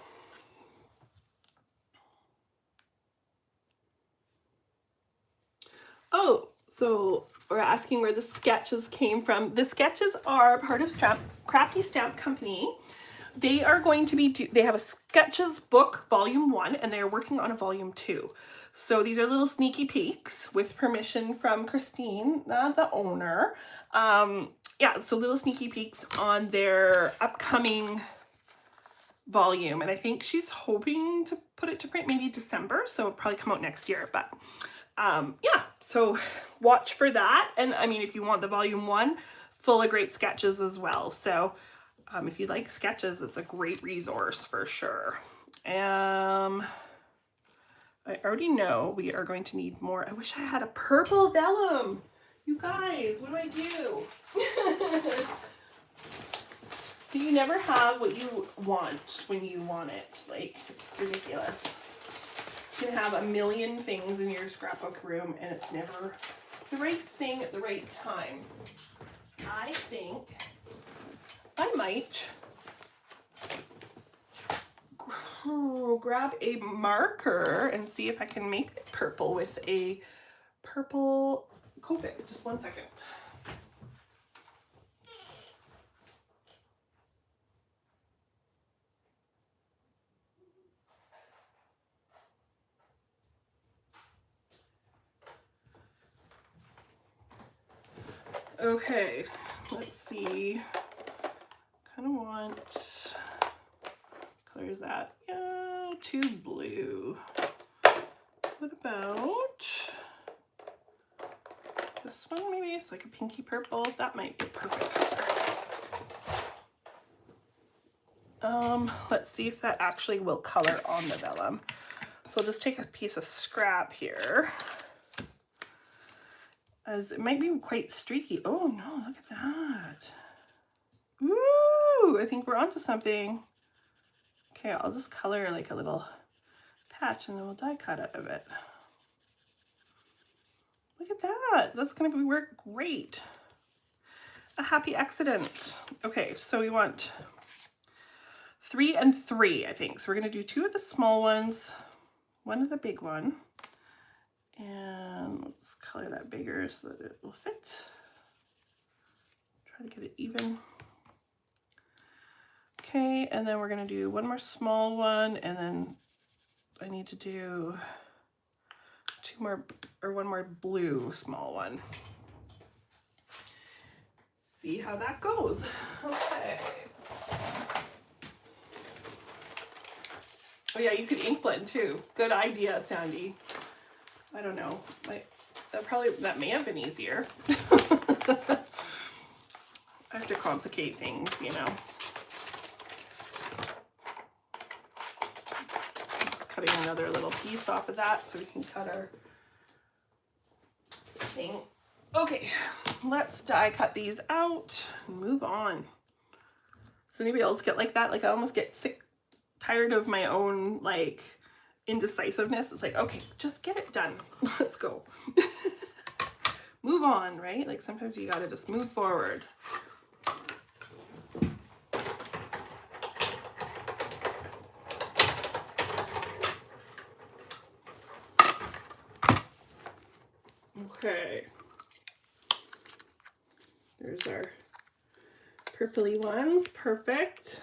Oh, so we're asking where the sketches came from. The sketches are part of Crafty Stamp Company. They are going to be, they have a sketches book volume 1 and they're working on a volume 2. So these are little sneaky peeks with permission from Christine, the owner. Yeah, so little sneaky peeks on their upcoming volume. And I think she's hoping to put it to print maybe December. So it'll probably come out next year. But yeah, so watch for that. And I mean, if you want the volume 1, full of great sketches as well. So if you like sketches, it's a great resource for sure. I already know we are going to need more. I wish I had a purple vellum. You guys, what do I do? So you never have what you want when you want it. Like, it's ridiculous. You can have a million things in your scrapbook room and it's never the right thing at the right time. I think I might grab a marker and see if I can make it purple with a purple Copic. Just 1 second. Okay, let's see. Kind of want, color is that? Yeah, too blue. What about this one? Maybe it's like a pinky purple. That might be a perfect color. Let's see if that actually will color on the vellum. So I'll just take a piece of scrap here, as it might be quite streaky. Oh no, look at that. Woo! I think we're onto something. Okay, I'll just color like a little patch and then we'll die cut out of it. Look at that. That's going to work great. A happy accident. Okay, so we want 3 and 3, I think. So we're going to do 2 of the small ones, 1 of the big one. And let's color that bigger so that it will fit. Try to get it even. Okay, and then we're going to do 1 more small one, and then I need to do 2 more, or 1 more blue small one. See how that goes. Okay. Oh yeah, you could ink blend too. Good idea, Sandy. I don't know. That may have been easier. I have to complicate things, you know. Just cutting another little piece off of that so we can cut our thing. Okay, let's die cut these out and move on. Does anybody else get like that? Like I almost get tired of my own like indecisiveness. It's like, okay, just get it done. Let's go. Move on, right? Like sometimes you gotta just move forward. Okay. There's our purpley ones. Perfect.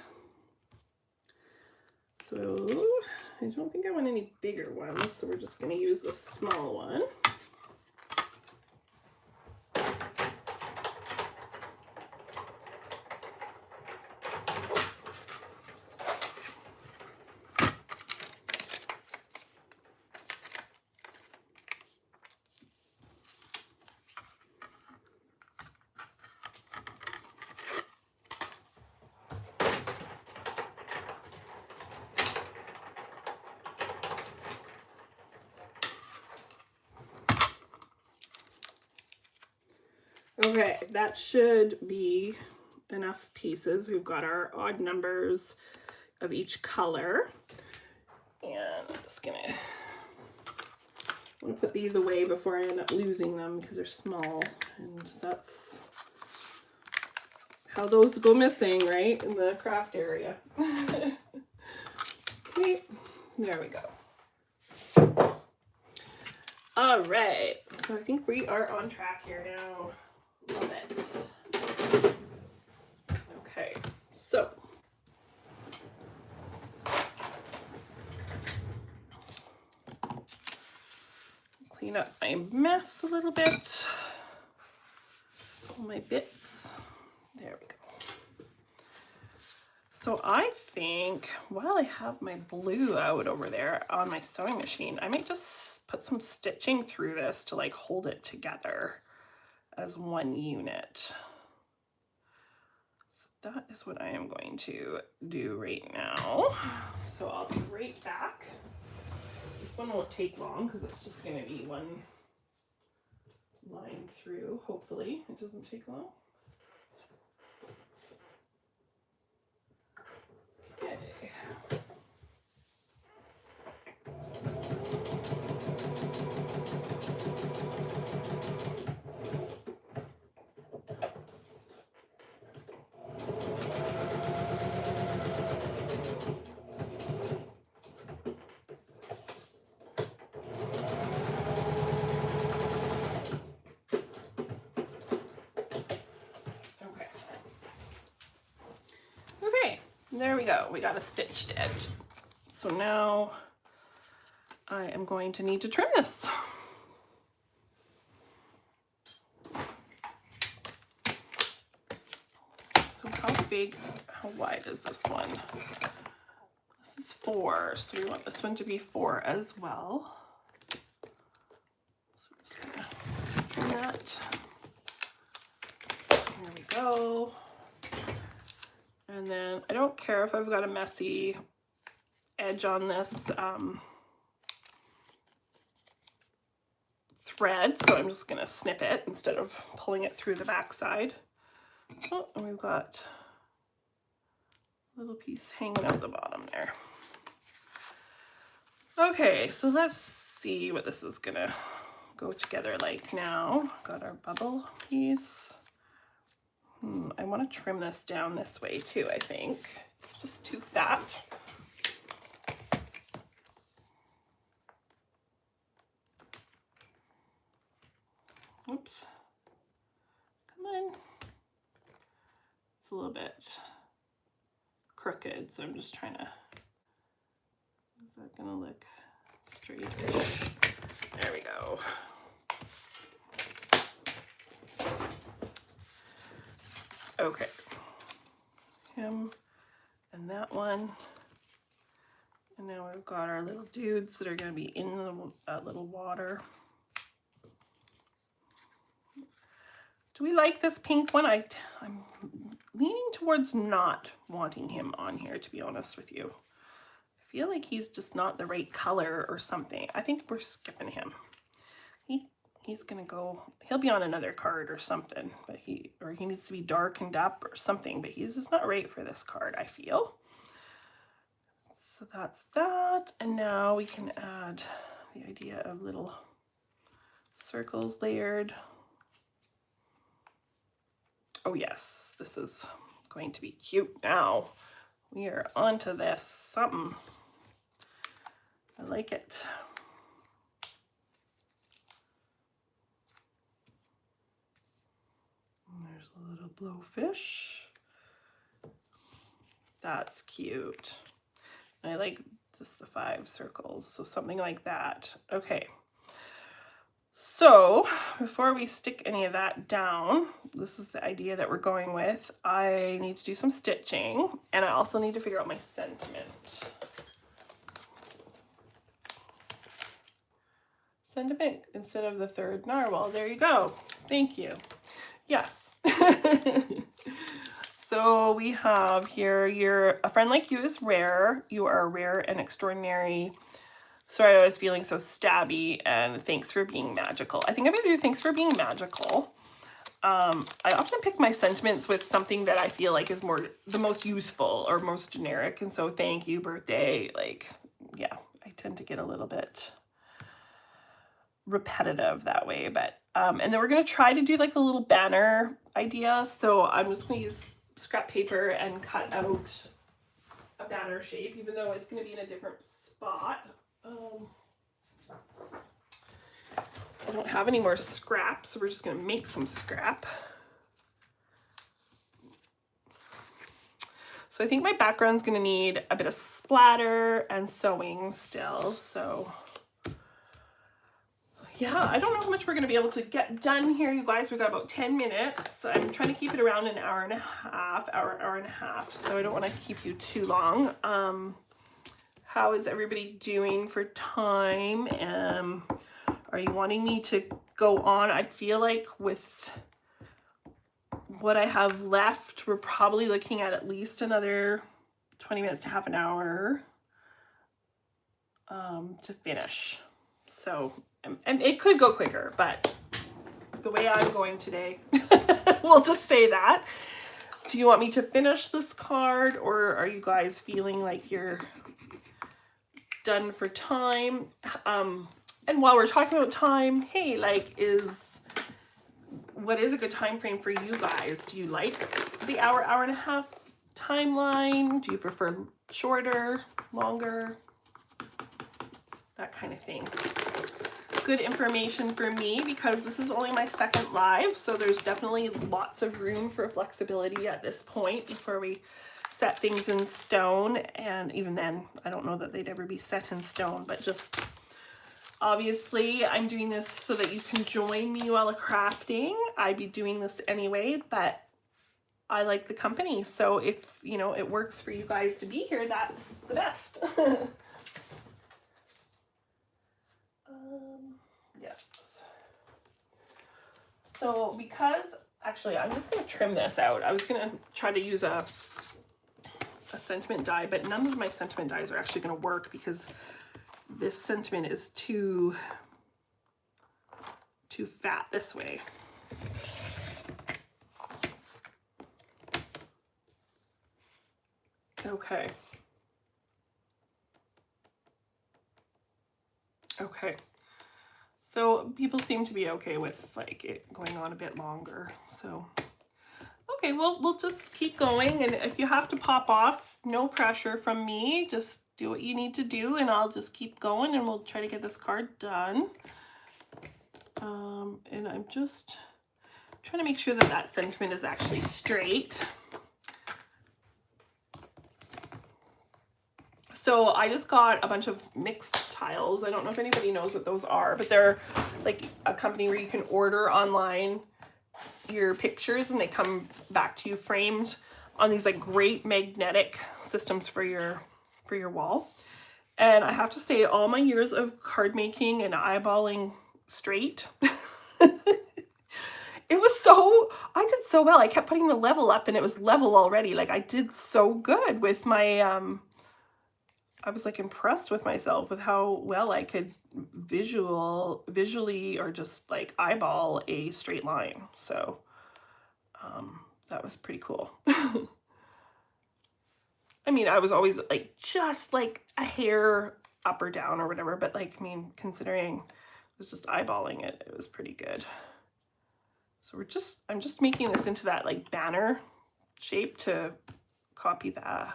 So I don't think I want any bigger ones, so we're just going to use the small one. Okay, that should be enough pieces. We've got our odd numbers of each color. And I'm just gonna put these away before I end up losing them because they're small. And that's how those go missing, right? In the craft area. Okay, there we go. All right, so I think we are on track here now. Love it. Okay, so clean up my mess a little bit. All my bits. There we go. So I think while I have my blue out over there on my sewing machine, I might just put some stitching through this to like hold it together as one unit. So that is what I am going to do right now. So I'll be right back. This one won't take long because it's just going to be one line through. Hopefully it doesn't take long. Okay. There we go. We got a stitched edge. So now I am going to need to trim this. So how wide is this one? This is 4, so we want this one to be 4 as well. So we're just gonna trim that. There we go. And then I don't care if I've got a messy edge on this thread, so I'm just gonna snip it instead of pulling it through the back side. Oh, and we've got a little piece hanging out the bottom there. Okay, so let's see what this is gonna go together like now. Got our bubble piece. I want to trim this down this way too, I think. It's just too fat. Oops. Come on. It's a little bit crooked, so I'm just trying to... Is that going to look straight-ish? There we go. Okay, him and that one, and now we've got our little dudes that are going to be in that little water. Do we like this pink one? I'm leaning towards not wanting him on here, to be honest with you. I feel like he's just not the right color or something. I think we're skipping him. He's gonna go, he'll be on another card or something, but he needs to be darkened up or something, but he's just not right for this card, I feel. So that's that. And now we can add the idea of little circles layered. Oh yes, this is going to be cute now. We are onto this, something. I like it. There's a little blowfish. That's cute. I like just the 5 circles, so something like that. Okay. So before we stick any of that down, this is the idea that we're going with. I need to do some stitching, and I also need to figure out my sentiment. Sentiment instead of the 3rd narwhal. There you go. Thank you. Yes. So we have here, a friend like you is rare. You are rare and extraordinary. Sorry, I was feeling so stabby, and thanks for being magical. I think I'm gonna do thanks for being magical. I often pick my sentiments with something that I feel like is the most useful or most generic. And so thank you, birthday, like, yeah, I tend to get a little bit repetitive that way, but and then we're gonna try to do like the little banner idea. So I'm just gonna use scrap paper and cut out a banner shape, even though it's gonna be in a different spot. I don't have any more scrap, so we're just gonna make some scrap. So I think my background's gonna need a bit of splatter and sewing still, so yeah, I don't know how much we're going to be able to get done here, you guys. We got about 10 minutes. I'm trying to keep it around an hour and a half, so I don't want to keep you too long. How is everybody doing for time? Are you wanting me to go on? I feel like with what I have left, we're probably looking at least another 20 minutes to half an hour to finish. So, and it could go quicker, but the way I'm going today, we'll just say that. Do you want me to finish this card, or are you guys feeling like you're done for time? And while we're talking about time, hey, like, what is a good time frame for you guys? Do you like the hour and a half timeline? Do you prefer shorter, longer? That kind of thing. Good information for me, because this is only my second live, so there's definitely lots of room for flexibility at this point before we set things in stone. And even then, I don't know that they'd ever be set in stone, but just obviously I'm doing this so that you can join me while crafting. I'd be doing this anyway, but I like the company, so if you know it works for you guys to be here, that's the best. Yes. So because, actually, I'm just going to trim this out. I was going to try to use a sentiment die, but none of my sentiment dies are actually going to work because this sentiment is too fat this way. Okay. Okay. So people seem to be okay with like it going on a bit longer. So, okay, well, we'll just keep going. And if you have to pop off, no pressure from me. Just do what you need to do and I'll just keep going and we'll try to get this card done. And I'm just trying to make sure that that sentiment is actually straight. So I just got a bunch of mixed tiles. I don't know if anybody knows what those are, but they're like a company where you can order online your pictures and they come back to you framed on these like great magnetic systems for your wall. And I have to say, all my years of card making and eyeballing straight, it was I did so well. I kept putting the level up and it was level already. Like I did so good with my, I was like impressed with myself with how well I could visually or just like eyeball a straight line. So that was pretty cool. I mean, I was always like just like a hair up or down or whatever, but like, I mean, considering I was just eyeballing it, it was pretty good. So I'm just making this into that like banner shape to copy the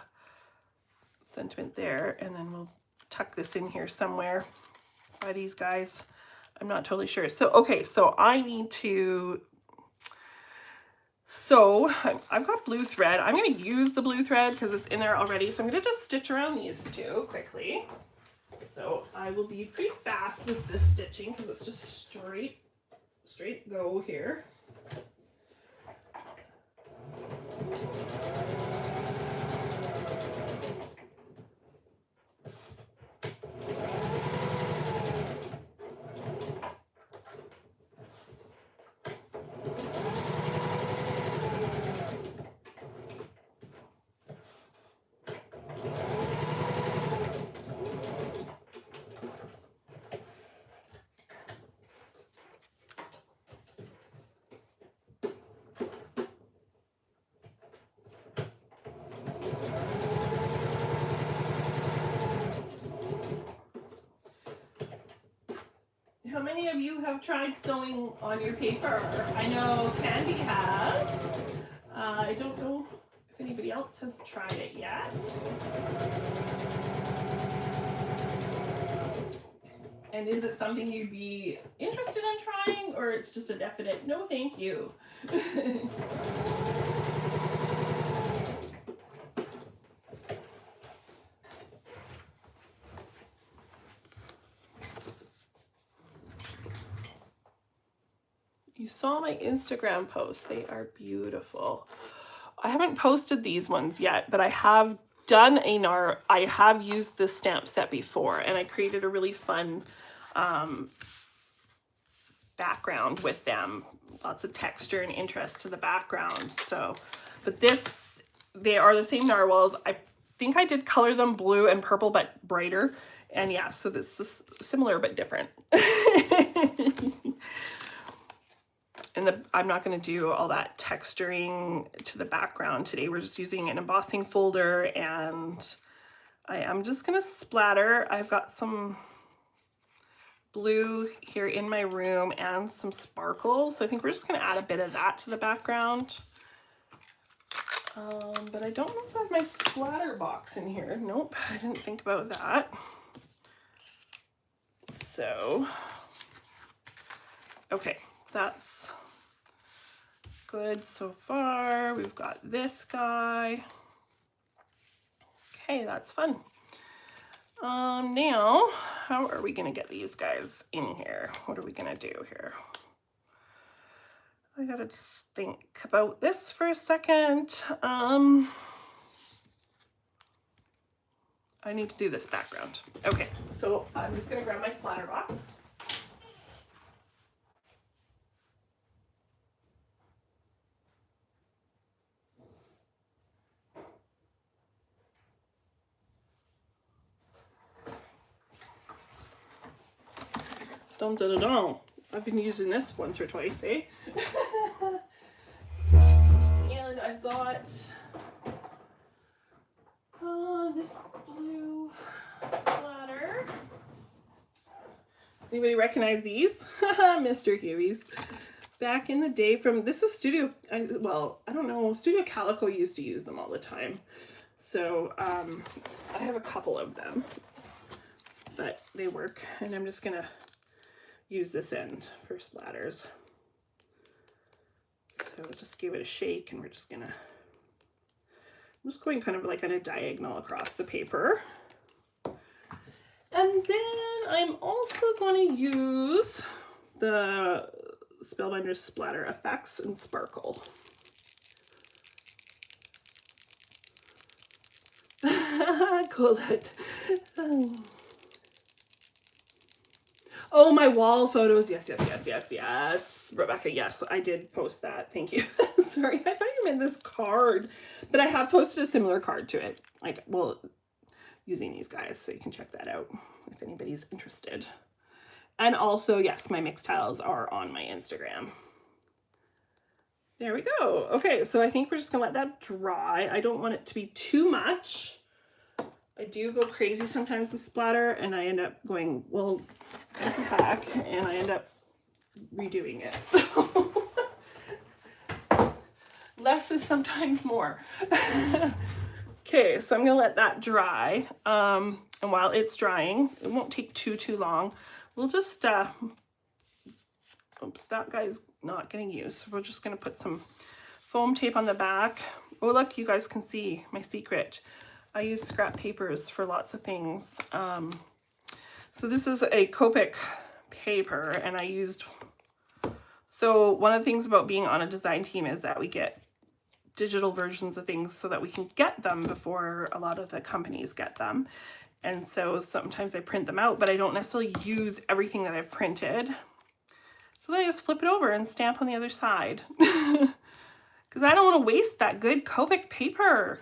sentiment there, and then we'll tuck this in here somewhere by these guys. I'm not totally sure. So okay, so I need to, so I've got blue thread. I'm going to use the blue thread because it's in there already, so I'm going to just stitch around these two quickly. So I will be pretty fast with this stitching because it's just straight go here. How many of you have tried sewing on your paper? I know Candy has. I don't know if anybody else has tried it yet. And is it something you'd be interested in trying, or it's just a definite no thank you? You saw my Instagram post. They are beautiful. I haven't posted these ones yet, but I have done I have used this stamp set before, and I created a really fun background with them. Lots of texture and interest to the background. So, but they are the same narwhals. I think I did color them blue and purple, but brighter. And yeah, so this is similar but different. And I'm not going to do all that texturing to the background today. We're just using an embossing folder, and I am just going to splatter. I've got some blue here in my room and some sparkle. So I think we're just going to add a bit of that to the background. But I don't know if I have my splatter box in here. Nope, I didn't think about that. So, okay, that's good so far. We've got this guy. Okay, that's fun. Now, how are we gonna get these guys in here? What are we gonna do here? I gotta just think about this for a second. I need to do this background. Okay, so I'm just gonna grab my splatter box. Dun dun dun dun. I've been using this once or twice, eh? And I've got this blue splatter. Anybody recognize these? Mr. Huey's. Back in the day from, this is Studio, well, I don't know, Studio Calico used to use them all the time. So I have a couple of them, but they work, and I'm just gonna use this end for splatters. So just give it a shake, and we're just gonna, I'm just going kind of like on a diagonal across the paper. And then I'm also going to use the Spellbinder's Splatter Effects and Sparkle. Cool. Oh, my wall photos. Yes, yes, yes, yes, yes. Rebecca, yes, I did post that. Thank you. Sorry, I thought you meant this card, but I have posted a similar card to it. Like, well, using these guys, so you can check that out if anybody's interested. And also, yes, my mix tiles are on my Instagram. There we go. Okay, so I think we're just gonna let that dry. I don't want it to be too much. I do go crazy sometimes with splatter, and I end up going, well, what the heck, and I end up redoing it. So less is sometimes more. Okay, so I'm gonna let that dry. And while it's drying, it won't take too long. We'll just, oops, that guy's not getting used. So we're just gonna put some foam tape on the back. Oh, look, you guys can see my secret. I use scrap papers for lots of things. So this is a Copic paper, and I used, so one of the things about being on a design team is that we get digital versions of things so that we can get them before a lot of the companies get them. And so sometimes I print them out, but I don't necessarily use everything that I've printed. So then I just flip it over and stamp on the other side. Because I don't want to waste that good Copic paper.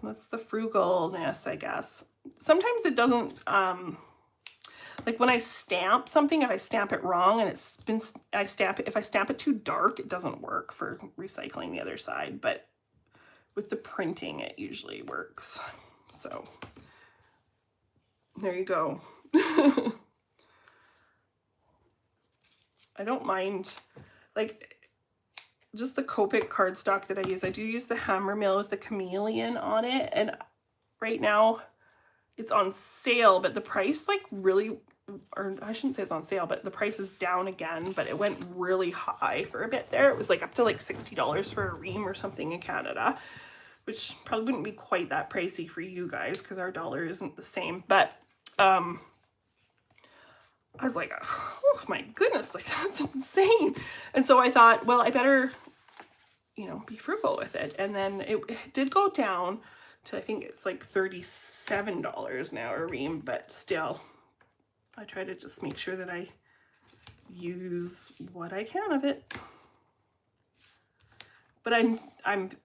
That's the frugalness, I guess. Sometimes it doesn't, like when I stamp something, if I stamp it wrong and it's been, if I stamp it too dark, it doesn't work for recycling the other side, but with the printing, it usually works. So there you go. I don't mind, like, just the Copic cardstock that I use. I do use the hammer mill with the chameleon on it, and right now it's on sale, but the price like really, or I shouldn't say it's on sale, but the price is down again, but it went really high for a bit there. It was like up to like $60 for a ream or something in Canada, which probably wouldn't be quite that pricey for you guys because our dollar isn't the same, but I was like, oh my goodness, like that's insane. And so I thought, well, I better, you know, be frugal with it. And then it did go down to, I think it's like $37 now a ream, but still, I try to just make sure that I use what I can of it. But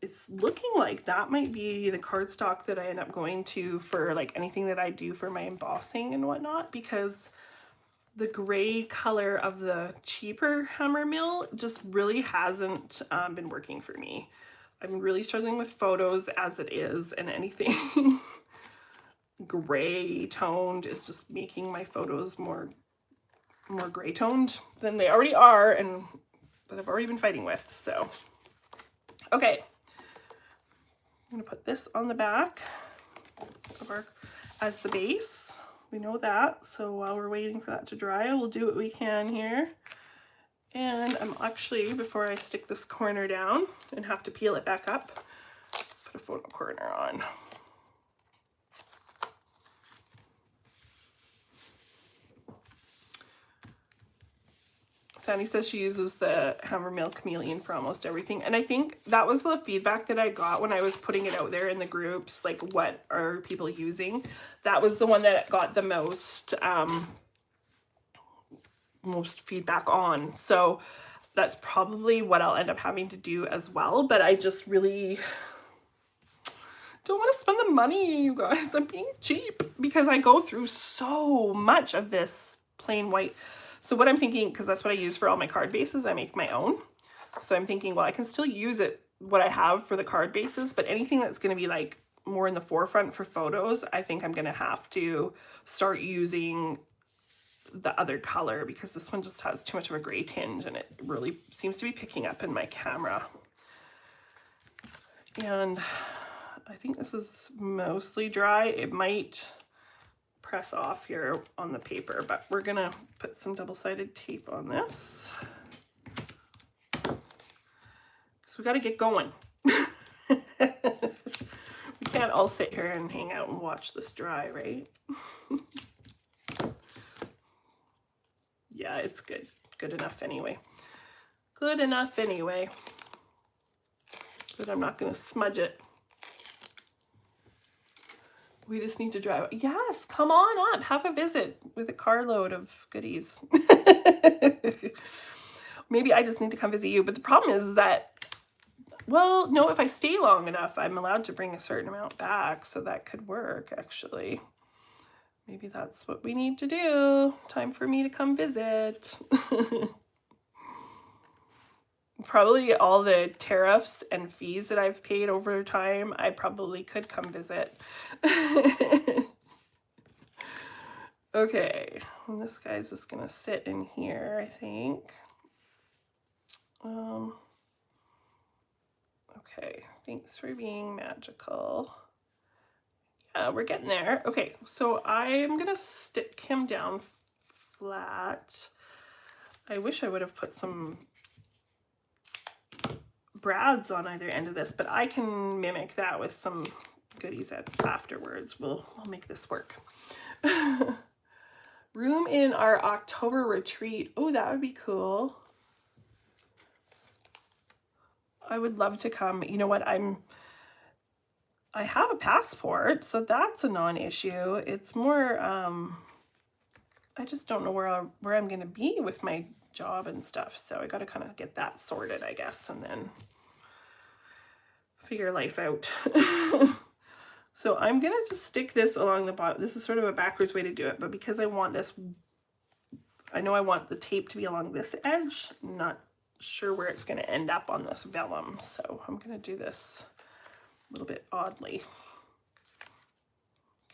it's looking like that might be the cardstock that I end up going to for like anything that I do for my embossing and whatnot, because the gray color of the cheaper hammer mill just really hasn't been working for me. I'm really struggling with photos as it is, and anything gray toned is just making my photos more gray toned than they already are and that I've already been fighting with. So, okay, I'm gonna put this on the back of our as the base. We know that, so while we're waiting for that to dry, we'll do what we can here. And I'm actually, before I stick this corner down and have to peel it back up, put a photo corner on. Sandy says she uses the Hammermill Chameleon for almost everything. And I think that was the feedback that I got when I was putting it out there in the groups, like what are people using? That was the one that got the most, most feedback on. So that's probably what I'll end up having to do as well. But I just really don't want to spend the money, you guys. I'm being cheap because I go through so much of this plain white. So what I'm thinking, because that's what I use for all my card bases, I make my own. So I'm thinking, well, I can still use it, what I have for the card bases, but anything that's going to be like more in the forefront for photos, I think I'm going to have to start using the other color, because this one just has too much of a gray tinge and it really seems to be picking up in my camera. And I think this is mostly dry. It might press off here on the paper, but we're gonna put some double-sided tape on this. So we got to get going. We can't all sit here and hang out and watch this dry, right? Yeah, it's good. Good enough anyway. Good enough anyway. But I'm not going to smudge it. We just need to drive. Yes, come on up. Have a visit with a carload of goodies. Maybe I just need to come visit you. But the problem is that, well, no, if I stay long enough, I'm allowed to bring a certain amount back. So that could work, actually. Maybe that's what we need to do. Time for me to come visit. Probably all the tariffs and fees that I've paid over time, I probably could come visit. Okay, and this guy's just gonna sit in here, I think. Okay, thanks for being magical. Yeah, we're getting there. Okay, so I'm gonna stick him down flat. I wish I would have put some brads on either end of this, but I can mimic that with some goodies afterwards. We'll make this work. Room in our October retreat. Oh, that would be cool. I would love to come. You know what? I have a passport, so that's a non-issue. It's more, I just don't know where I'm going to be with my job and stuff. So I got to kind of get that sorted, I guess, and then figure life out. So I'm going to just stick this along the bottom. This is sort of a backwards way to do it, but because I want this, I know I want the tape to be along this edge. I'm not sure where it's going to end up on this vellum. So I'm going to do this a little bit oddly.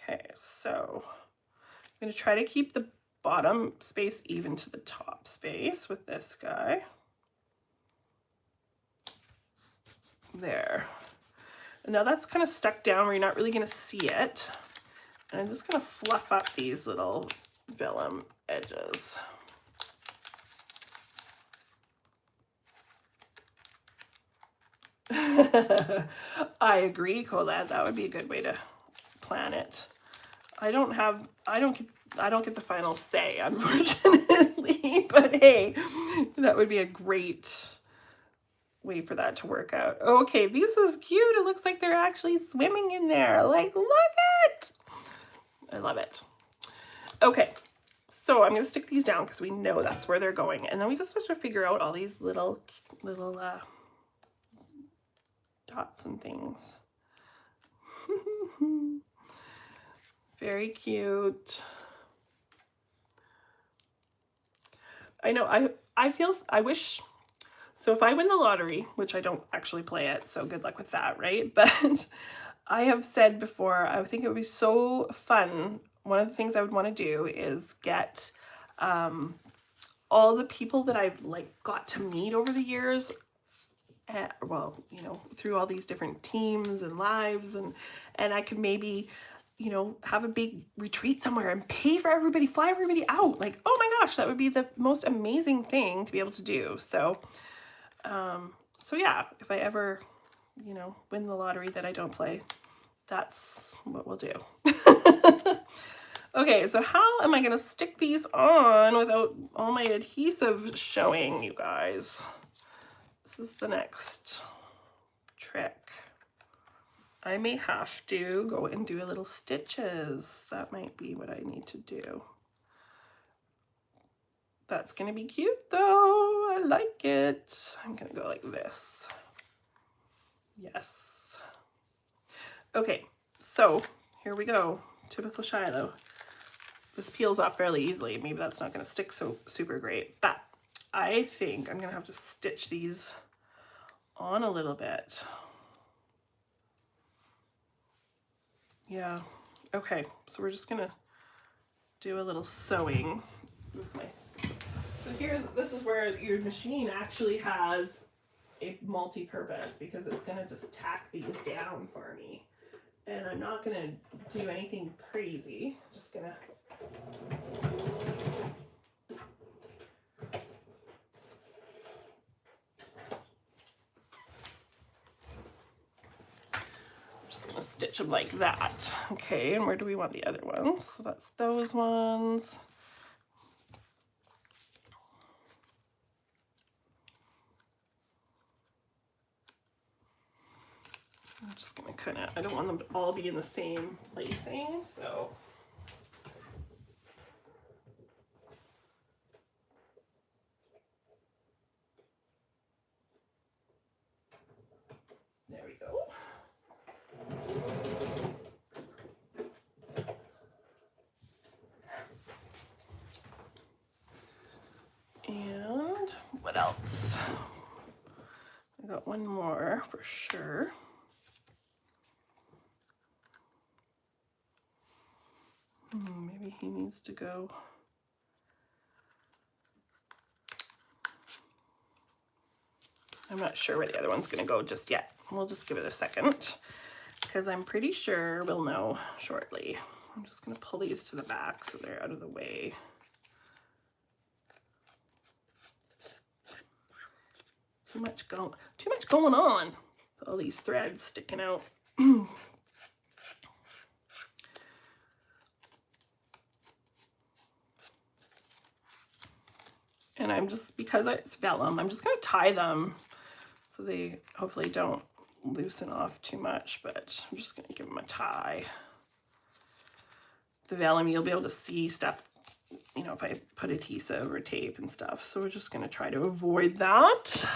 Okay, so I'm going to try to keep the bottom space even to the top space with this guy. There. And now that's kind of stuck down where you're not really going to see it. And I'm just going to fluff up these little vellum edges. I agree, Colette. That would be a good way to plan it. I don't I don't get the final say, unfortunately, but hey, that would be a great way for that to work out. Okay, this is cute. It looks like they're actually swimming in there. Like, look at, I love it. Okay, so I'm gonna stick these down because we know that's where they're going. And then we just have to figure out all these little dots and things. Very cute. I know, I wish, so if I win the lottery, which I don't actually play it, so good luck with that, right? But I have said before, I think it would be so fun. One of the things I would want to do is get all the people that I've like got to meet over the years, well, you know, through all these different teams and lives, and I could maybe, you know, have a big retreat somewhere and pay for everybody, fly everybody out. Like, oh my gosh, that would be the most amazing thing to be able to do. So, so yeah, if I ever, you know, win the lottery that I don't play, that's what we'll do. Okay, so how am I gonna stick these on without all my adhesive showing, you guys? This is the next trick. I may have to go and do a little stitches. That might be what I need to do. That's gonna be cute though. I like it. I'm gonna go like this. Yes. Okay, so here we go. Typical Shilo. This peels off fairly easily. Maybe that's not gonna stick so super great, but I think I'm gonna have to stitch these on a little bit. Yeah, okay, so we're just gonna do a little sewing with my, so this is where your machine actually has a multi-purpose, because it's gonna just tack these down for me. And I'm not gonna do anything crazy, just gonna stitch them like that. Okay, and where do we want the other ones? So that's those ones. I'm just gonna kind of, I don't want them to all be in the same placing, so. There we go. And what else? I got one more for sure. Maybe he needs to go. I'm not sure where the other one's gonna go just yet. We'll just give it a second, because I'm pretty sure we'll know shortly. I'm just gonna pull these to the back so they're out of the way. Too much going on. All these threads sticking out. And I'm just, because it's vellum, I'm just gonna tie them so they hopefully don't loosen off too much, but I'm just gonna give them a tie. The vellum, you'll be able to see stuff, you know, if I put adhesive or tape and stuff. So we're just gonna try to avoid that.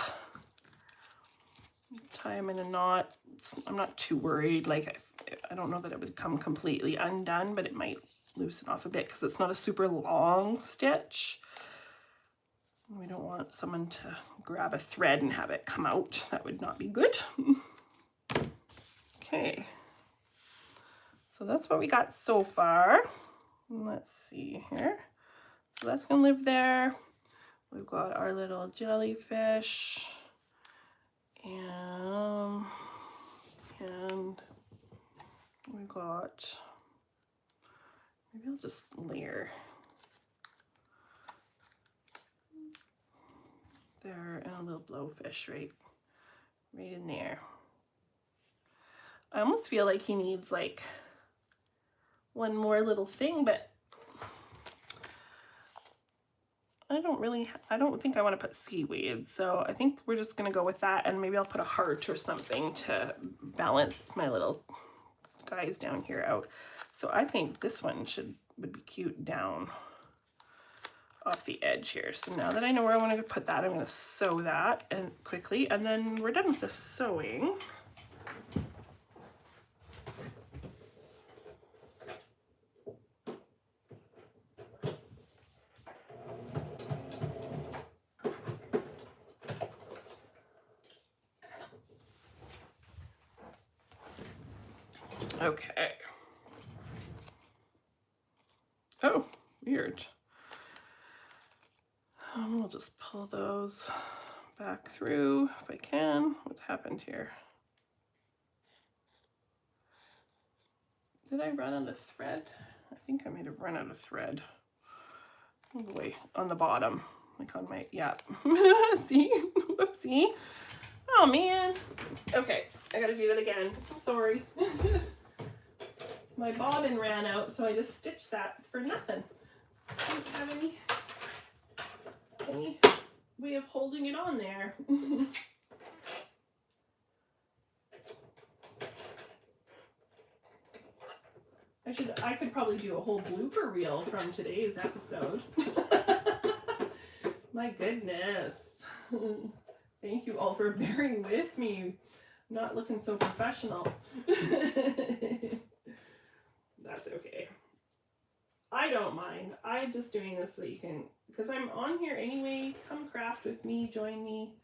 Tie them in a knot. I'm not too worried. Like, I don't know that it would come completely undone, but it might loosen off a bit because it's not a super long stitch. We don't want someone to grab a thread and have it come out. That would not be good. Okay. So that's what we got so far. Let's see here. So that's gonna live there. We've got our little jellyfish. And we got, maybe I'll just layer there, and a little blowfish right in there. I almost feel like he needs like one more little thing, but I don't think I want to put seaweed, so I think we're just gonna go with that, and maybe I'll put a heart or something to balance my little guys down here out. So I think this one would be cute down off the edge here. So now that I know where I want to put that, I'm going to sew that and quickly, and then we're done with the sewing. Okay. Oh, weird. We'll just pull those back through if I can. What happened here? Did I run out of thread? I think I might have run out of thread. Oh boy, on the bottom, like on my, yeah. See, whoopsie. Oh man. Okay, I gotta do that again. Sorry. My bobbin ran out, so I just stitched that for nothing. I don't have any way of holding it on there. I could probably do a whole blooper reel from today's episode. My goodness. Thank you all for bearing with me. I'm not looking so professional. That's okay. I don't mind. I'm just doing this so that you can, because I'm on here anyway. Come craft with me, join me,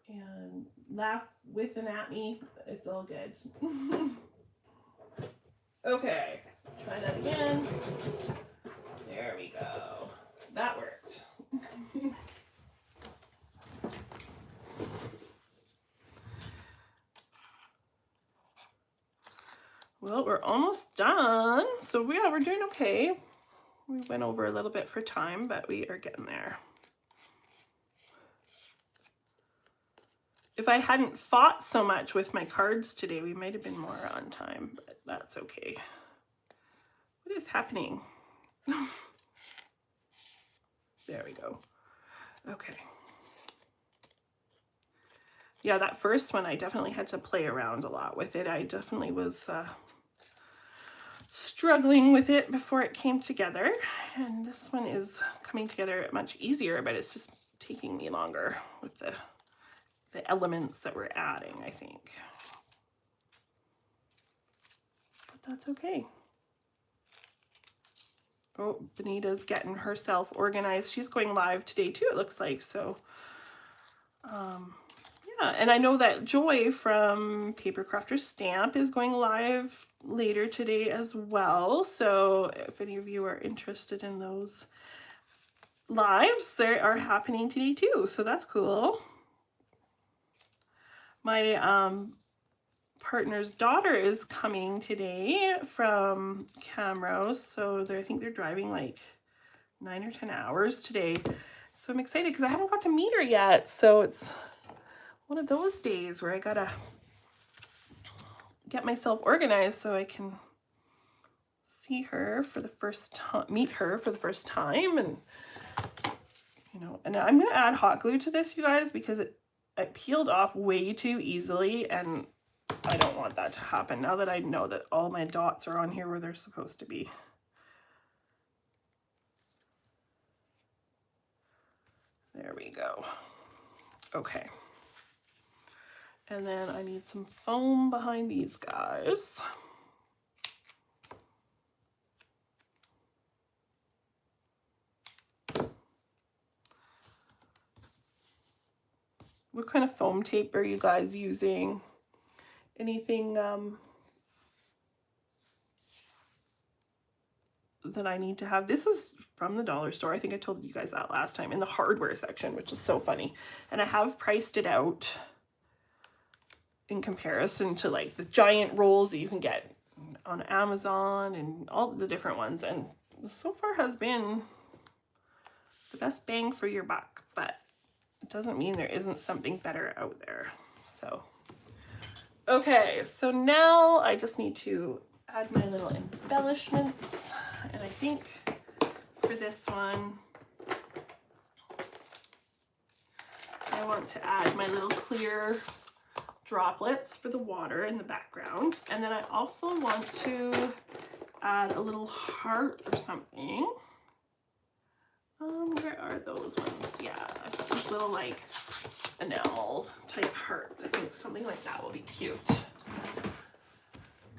and laugh with and at me. It's all good. Okay, try that again. There we go. That worked. Well, we're almost done. So yeah, we're doing okay. We went over a little bit for time, but we are getting there. If I hadn't fought so much with my cards today, we might have been more on time, but that's okay. What is happening? There we go. Okay. Yeah, that first one, I definitely had to play around a lot with it. I definitely was struggling with it before it came together. And this one is coming together much easier, but it's just taking me longer with the elements that we're adding, I think. But that's okay. Oh, Benita's getting herself organized. She's going live today too, it looks like. So, yeah, and I know that Joy from Crafty Stamp is going live later today as well. So if any of you are interested in those lives, they are happening today too. So that's cool. My partner's daughter is coming today from Camrose. So I think they're driving like 9 or 10 hours today. So I'm excited because I haven't got to meet her yet. So it's one of those days where I gotta get myself organized so I can see her for the first time, meet her for the first time. And, you know, and I'm gonna add hot glue to this, you guys, because it peeled off way too easily, and I don't want that to happen now that I know that all my dots are on here where they're supposed to be. There we go. Okay. And then I need some foam behind these guys. What kind of foam tape are you guys using? Anything that I need to have? This is from the dollar store. I think I told you guys that last time, in the hardware section, which is so funny. And I have priced it out in comparison to like the giant rolls that you can get on Amazon and all the different ones. And so far has been the best bang for your buck, but it doesn't mean there isn't something better out there. So, okay, so now I just need to add my little embellishments. And I think for this one, I want to add my little clear droplets for the water in the background. And then I also want to add a little heart or something. Where are those ones? Yeah, I've got these little like enamel type hearts. I think something like that will be cute.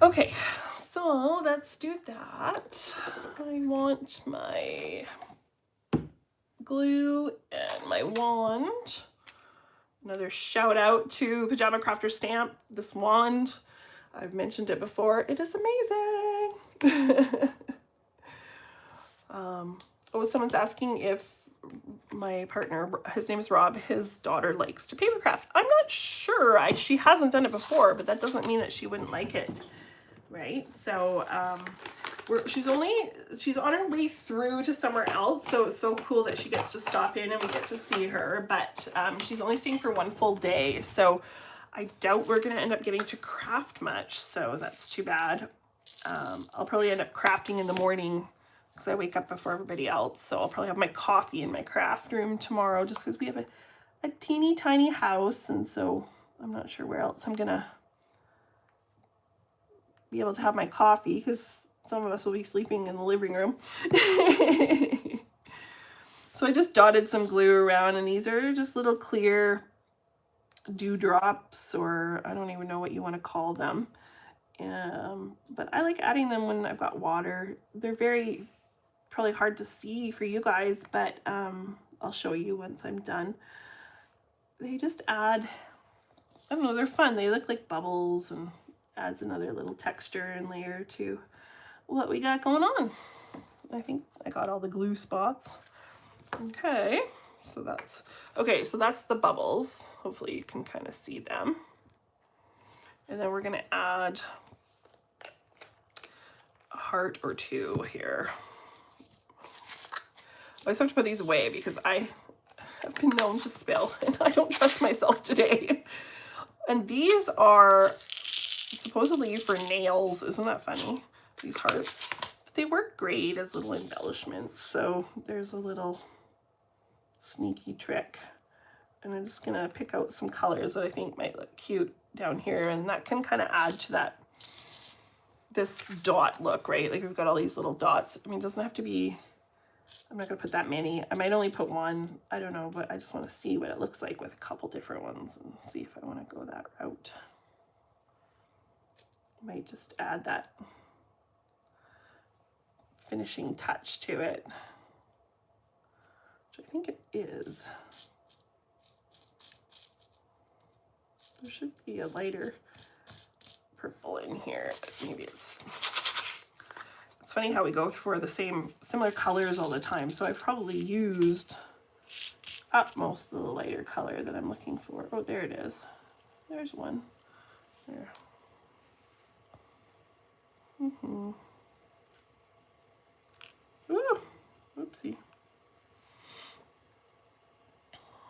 Okay, so let's do that. I want my glue and my wand. Another shout out to Pajama Crafter Stamp. This wand, I've mentioned it before. It is amazing. Oh, someone's asking if my partner, his name is Rob, his daughter likes to paper craft. I'm not sure. She hasn't done it before, but that doesn't mean that she wouldn't like it, right? So she's on her way through to somewhere else, so it's so cool that she gets to stop in and we get to see her, but she's only staying for one full day, so I doubt we're gonna end up getting to craft much, so that's too bad. I'll probably end up crafting in the morning because I wake up before everybody else, so I'll probably have my coffee in my craft room tomorrow just because we have a teeny tiny house, and so I'm not sure where else I'm gonna be able to have my coffee because some of us will be sleeping in the living room. So I just dotted some glue around, and these are just little clear dewdrops, or I don't even know what you want to call them. But I like adding them when I've got water. They're probably hard to see for you guys, but I'll show you once I'm done. They just add, I don't know, they're fun. They look like bubbles and adds another little texture and layer to what we got going on. I think I got all the glue spots. Okay, so that's the bubbles. Hopefully you can kind of see them. And then we're gonna add a heart or two here. I always have to put these away because I have been known to spill and I don't trust myself today. And these are supposedly for nails. Isn't that funny? These hearts. They work great as little embellishments. So there's a little sneaky trick. And I'm just gonna pick out some colors that I think might look cute down here, and that can kind of add to this dot look, right? Like we've got all these little dots. I mean, it doesn't have to be, I'm not gonna put that many. I might only put one, I don't know, but I just want to see what it looks like with a couple different ones and see if I want to go that route. I might just add that finishing touch to it, which I think it is. There should be a lighter purple in here, but maybe it's funny how we go for the similar colors all the time. So I've probably used up most of the lighter color that I'm looking for. Oh, there it is. There's one. There. Ooh, oopsie.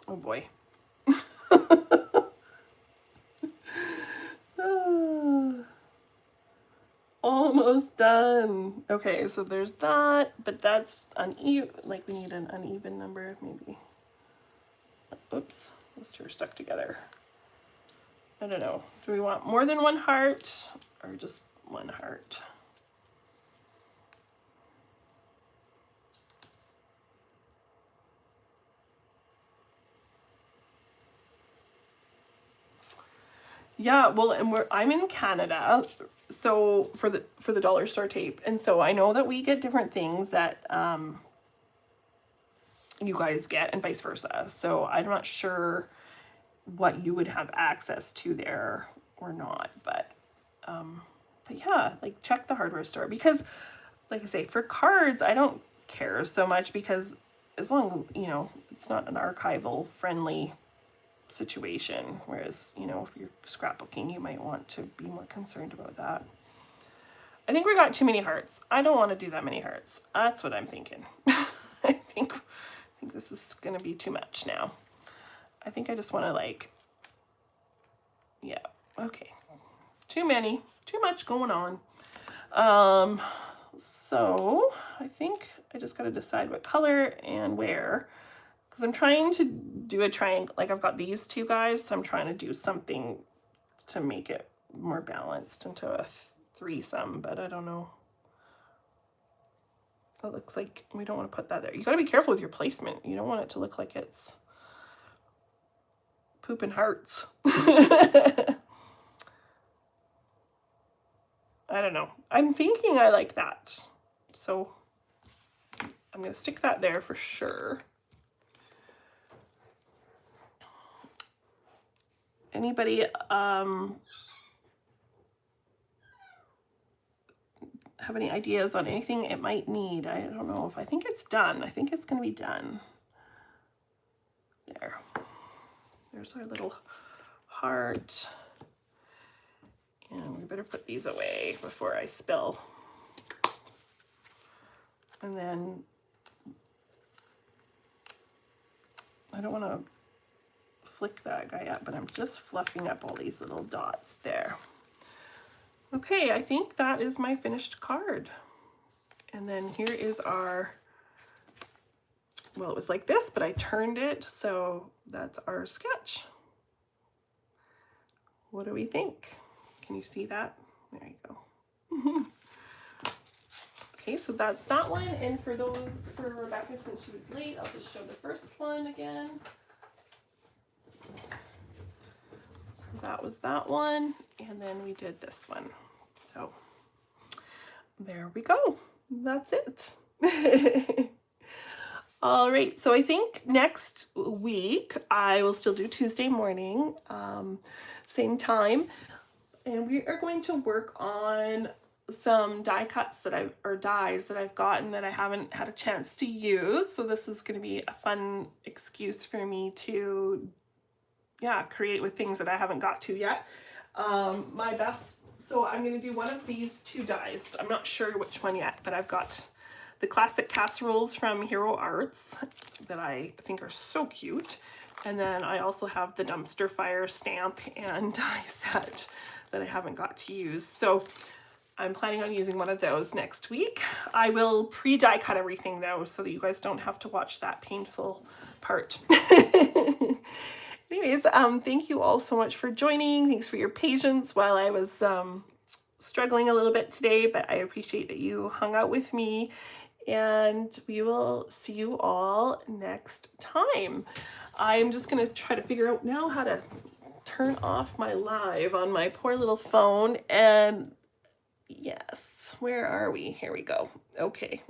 Oh boy. Almost done. Okay, so there's that, but that's uneven. Like we need an uneven number, maybe. Oops, those two are stuck together. I don't know. Do we want more than one heart or just one heart? Yeah, well, and I'm in Canada, so for the dollar store tape, and so I know that we get different things that you guys get and vice versa. So I'm not sure what you would have access to there or not, but yeah, like check the hardware store, because like I say, for cards I don't care so much, because as long as, you know, it's not an archival friendly situation, whereas, you know, if you're scrapbooking, you might want to be more concerned about that. I think we got too many hearts. I don't want to do that many hearts. That's what I'm thinking. I think this is gonna be too much now. I think I just want to, like, yeah, okay, too many, too much going on. So I think I just got to decide what color and where, because I'm trying to do a triangle. Like I've got these two guys, so I'm trying to do something to make it more balanced into a threesome, but I don't know. It looks like we don't want to put that there. You got to be careful with your placement. You don't want it to look like it's pooping hearts. I don't know. I'm thinking I like that. So I'm going to stick that there for sure. Anybody have any ideas on anything it might need? I don't know if I think it's done. I think it's going to be done. There. There's our little heart. And we better put these away before I spill. And then I don't want to flick that guy up, but I'm just fluffing up all these little dots there. Okay, I think that is my finished card. And then here is our, well, it was like this, but I turned it, so that's our sketch. What do we think? Can you see that? There you go. Okay, so that's that one. And for Rebecca, since she was late, I'll just show the first one again. So that was that one, and then we did this one. So there we go. That's it. All right, so I think next week I will still do Tuesday morning, same time, and we are going to work on some die cuts or dies that I've gotten that I haven't had a chance to use. So this is going to be a fun excuse for me to, yeah, create with things that I haven't got to yet. So I'm going to do one of these two dies. I'm not sure which one yet, but I've got the classic casseroles from Hero Arts that I think are so cute. And then I also have the dumpster fire stamp and die set that I haven't got to use. So I'm planning on using one of those next week. I will pre-die cut everything though, so that you guys don't have to watch that painful part. Anyways, thank you all so much for joining. Thanks for your patience while I was struggling a little bit today, but I appreciate that you hung out with me, and we will see you all next time. I'm just gonna try to figure out now how to turn off my live on my poor little phone, and yes, where are we? Here we go. Okay.